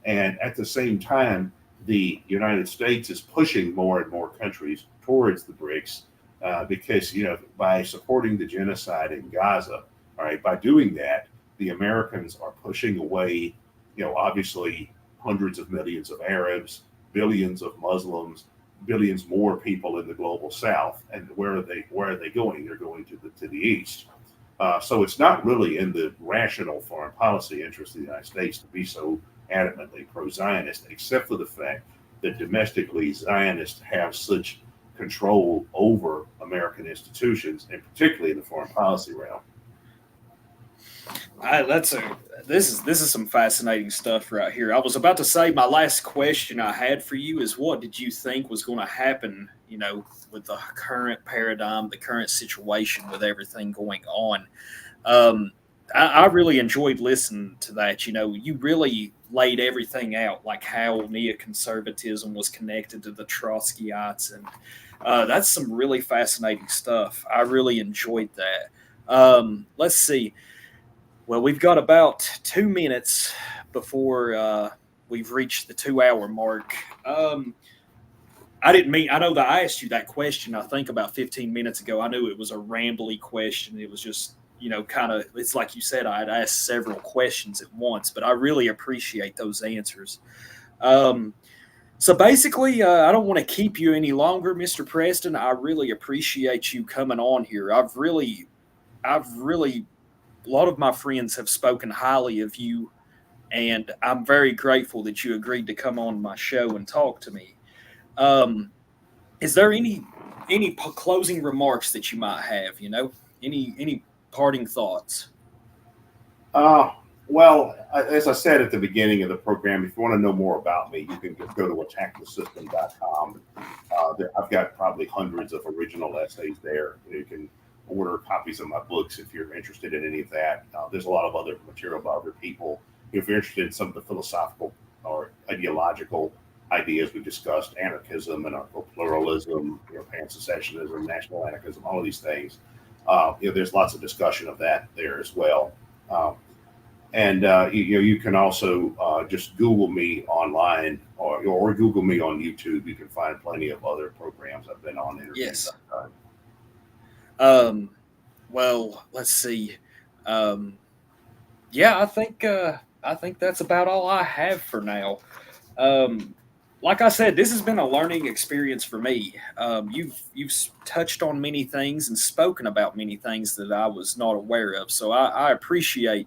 And at the same time, the United States is pushing more and more countries towards the BRICS because, by supporting the genocide in Gaza, all right, by doing that, the Americans are pushing away, obviously hundreds of millions of Arabs, billions of Muslims, billions more people in the global South. And where are they going? They're going to the East. So it's not really in the rational foreign policy interest of the United States to be so adamantly pro-Zionist, except for the fact that domestically Zionists have such control over American institutions, and particularly in the foreign policy realm. This is some fascinating stuff right here. I was about to say my last question I had for you is what did you think was going to happen, with the current paradigm, the current situation with everything going on. I really enjoyed listening to that. You really laid everything out, like how neoconservatism was connected to the Trotskyites, and that's some really fascinating stuff. I really enjoyed that. Let's see. Well, we've got about 2 minutes before we've reached the 2-hour mark. I know that I asked you that question, I think about 15 minutes ago. I knew it was a rambly question. It was just, it's like you said, I'd asked several questions at once, but I really appreciate those answers. So basically, I don't want to keep you any longer, Mr. Preston. I really appreciate you coming on here. I've really, a lot of my friends have spoken highly of you, and I'm very grateful that you agreed to come on my show and talk to me. Is there any closing remarks that you might have? Any parting thoughts? Well, as I said at the beginning of the program, if you want to know more about me, you can just go to attackthesystem.com. I've got probably hundreds of original essays there. You can order copies of my books if you're interested in any of that. There's a lot of other material by other people. If you're interested in some of the philosophical or ideological ideas we discussed, anarchism and pluralism, pan-secessionism, national anarchism, all of these things, there's lots of discussion of that there as well. And you can also just Google me online or Google me on YouTube. You can find plenty of other programs I've been on. Yes. Well, let's see. Yeah, I think that's about all I have for now. Like I said, this has been a learning experience for me. You've touched on many things and spoken about many things that I was not aware of. So I appreciate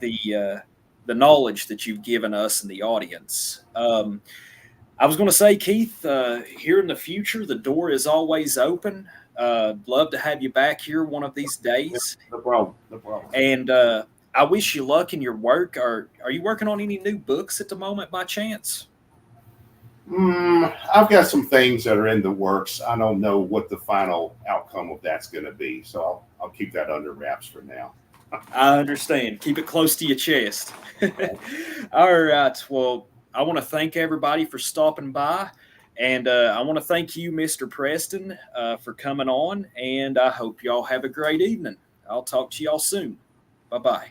the knowledge that you've given us and the audience. I was going to say, Keith, here in the future, the door is always open. Love to have you back here one of these days. No problem. No problem. And I wish you luck in your work. Are you working on any new books at the moment by chance? I've got some things that are in the works. I don't know what the final outcome of that's going to be, so I'll keep that under wraps for now. I understand. Keep it close to your chest. All right. Well, I want to thank everybody for stopping by. And I want to thank you, Mr. Preston, for coming on. And I hope y'all have a great evening. I'll talk to y'all soon. Bye-bye.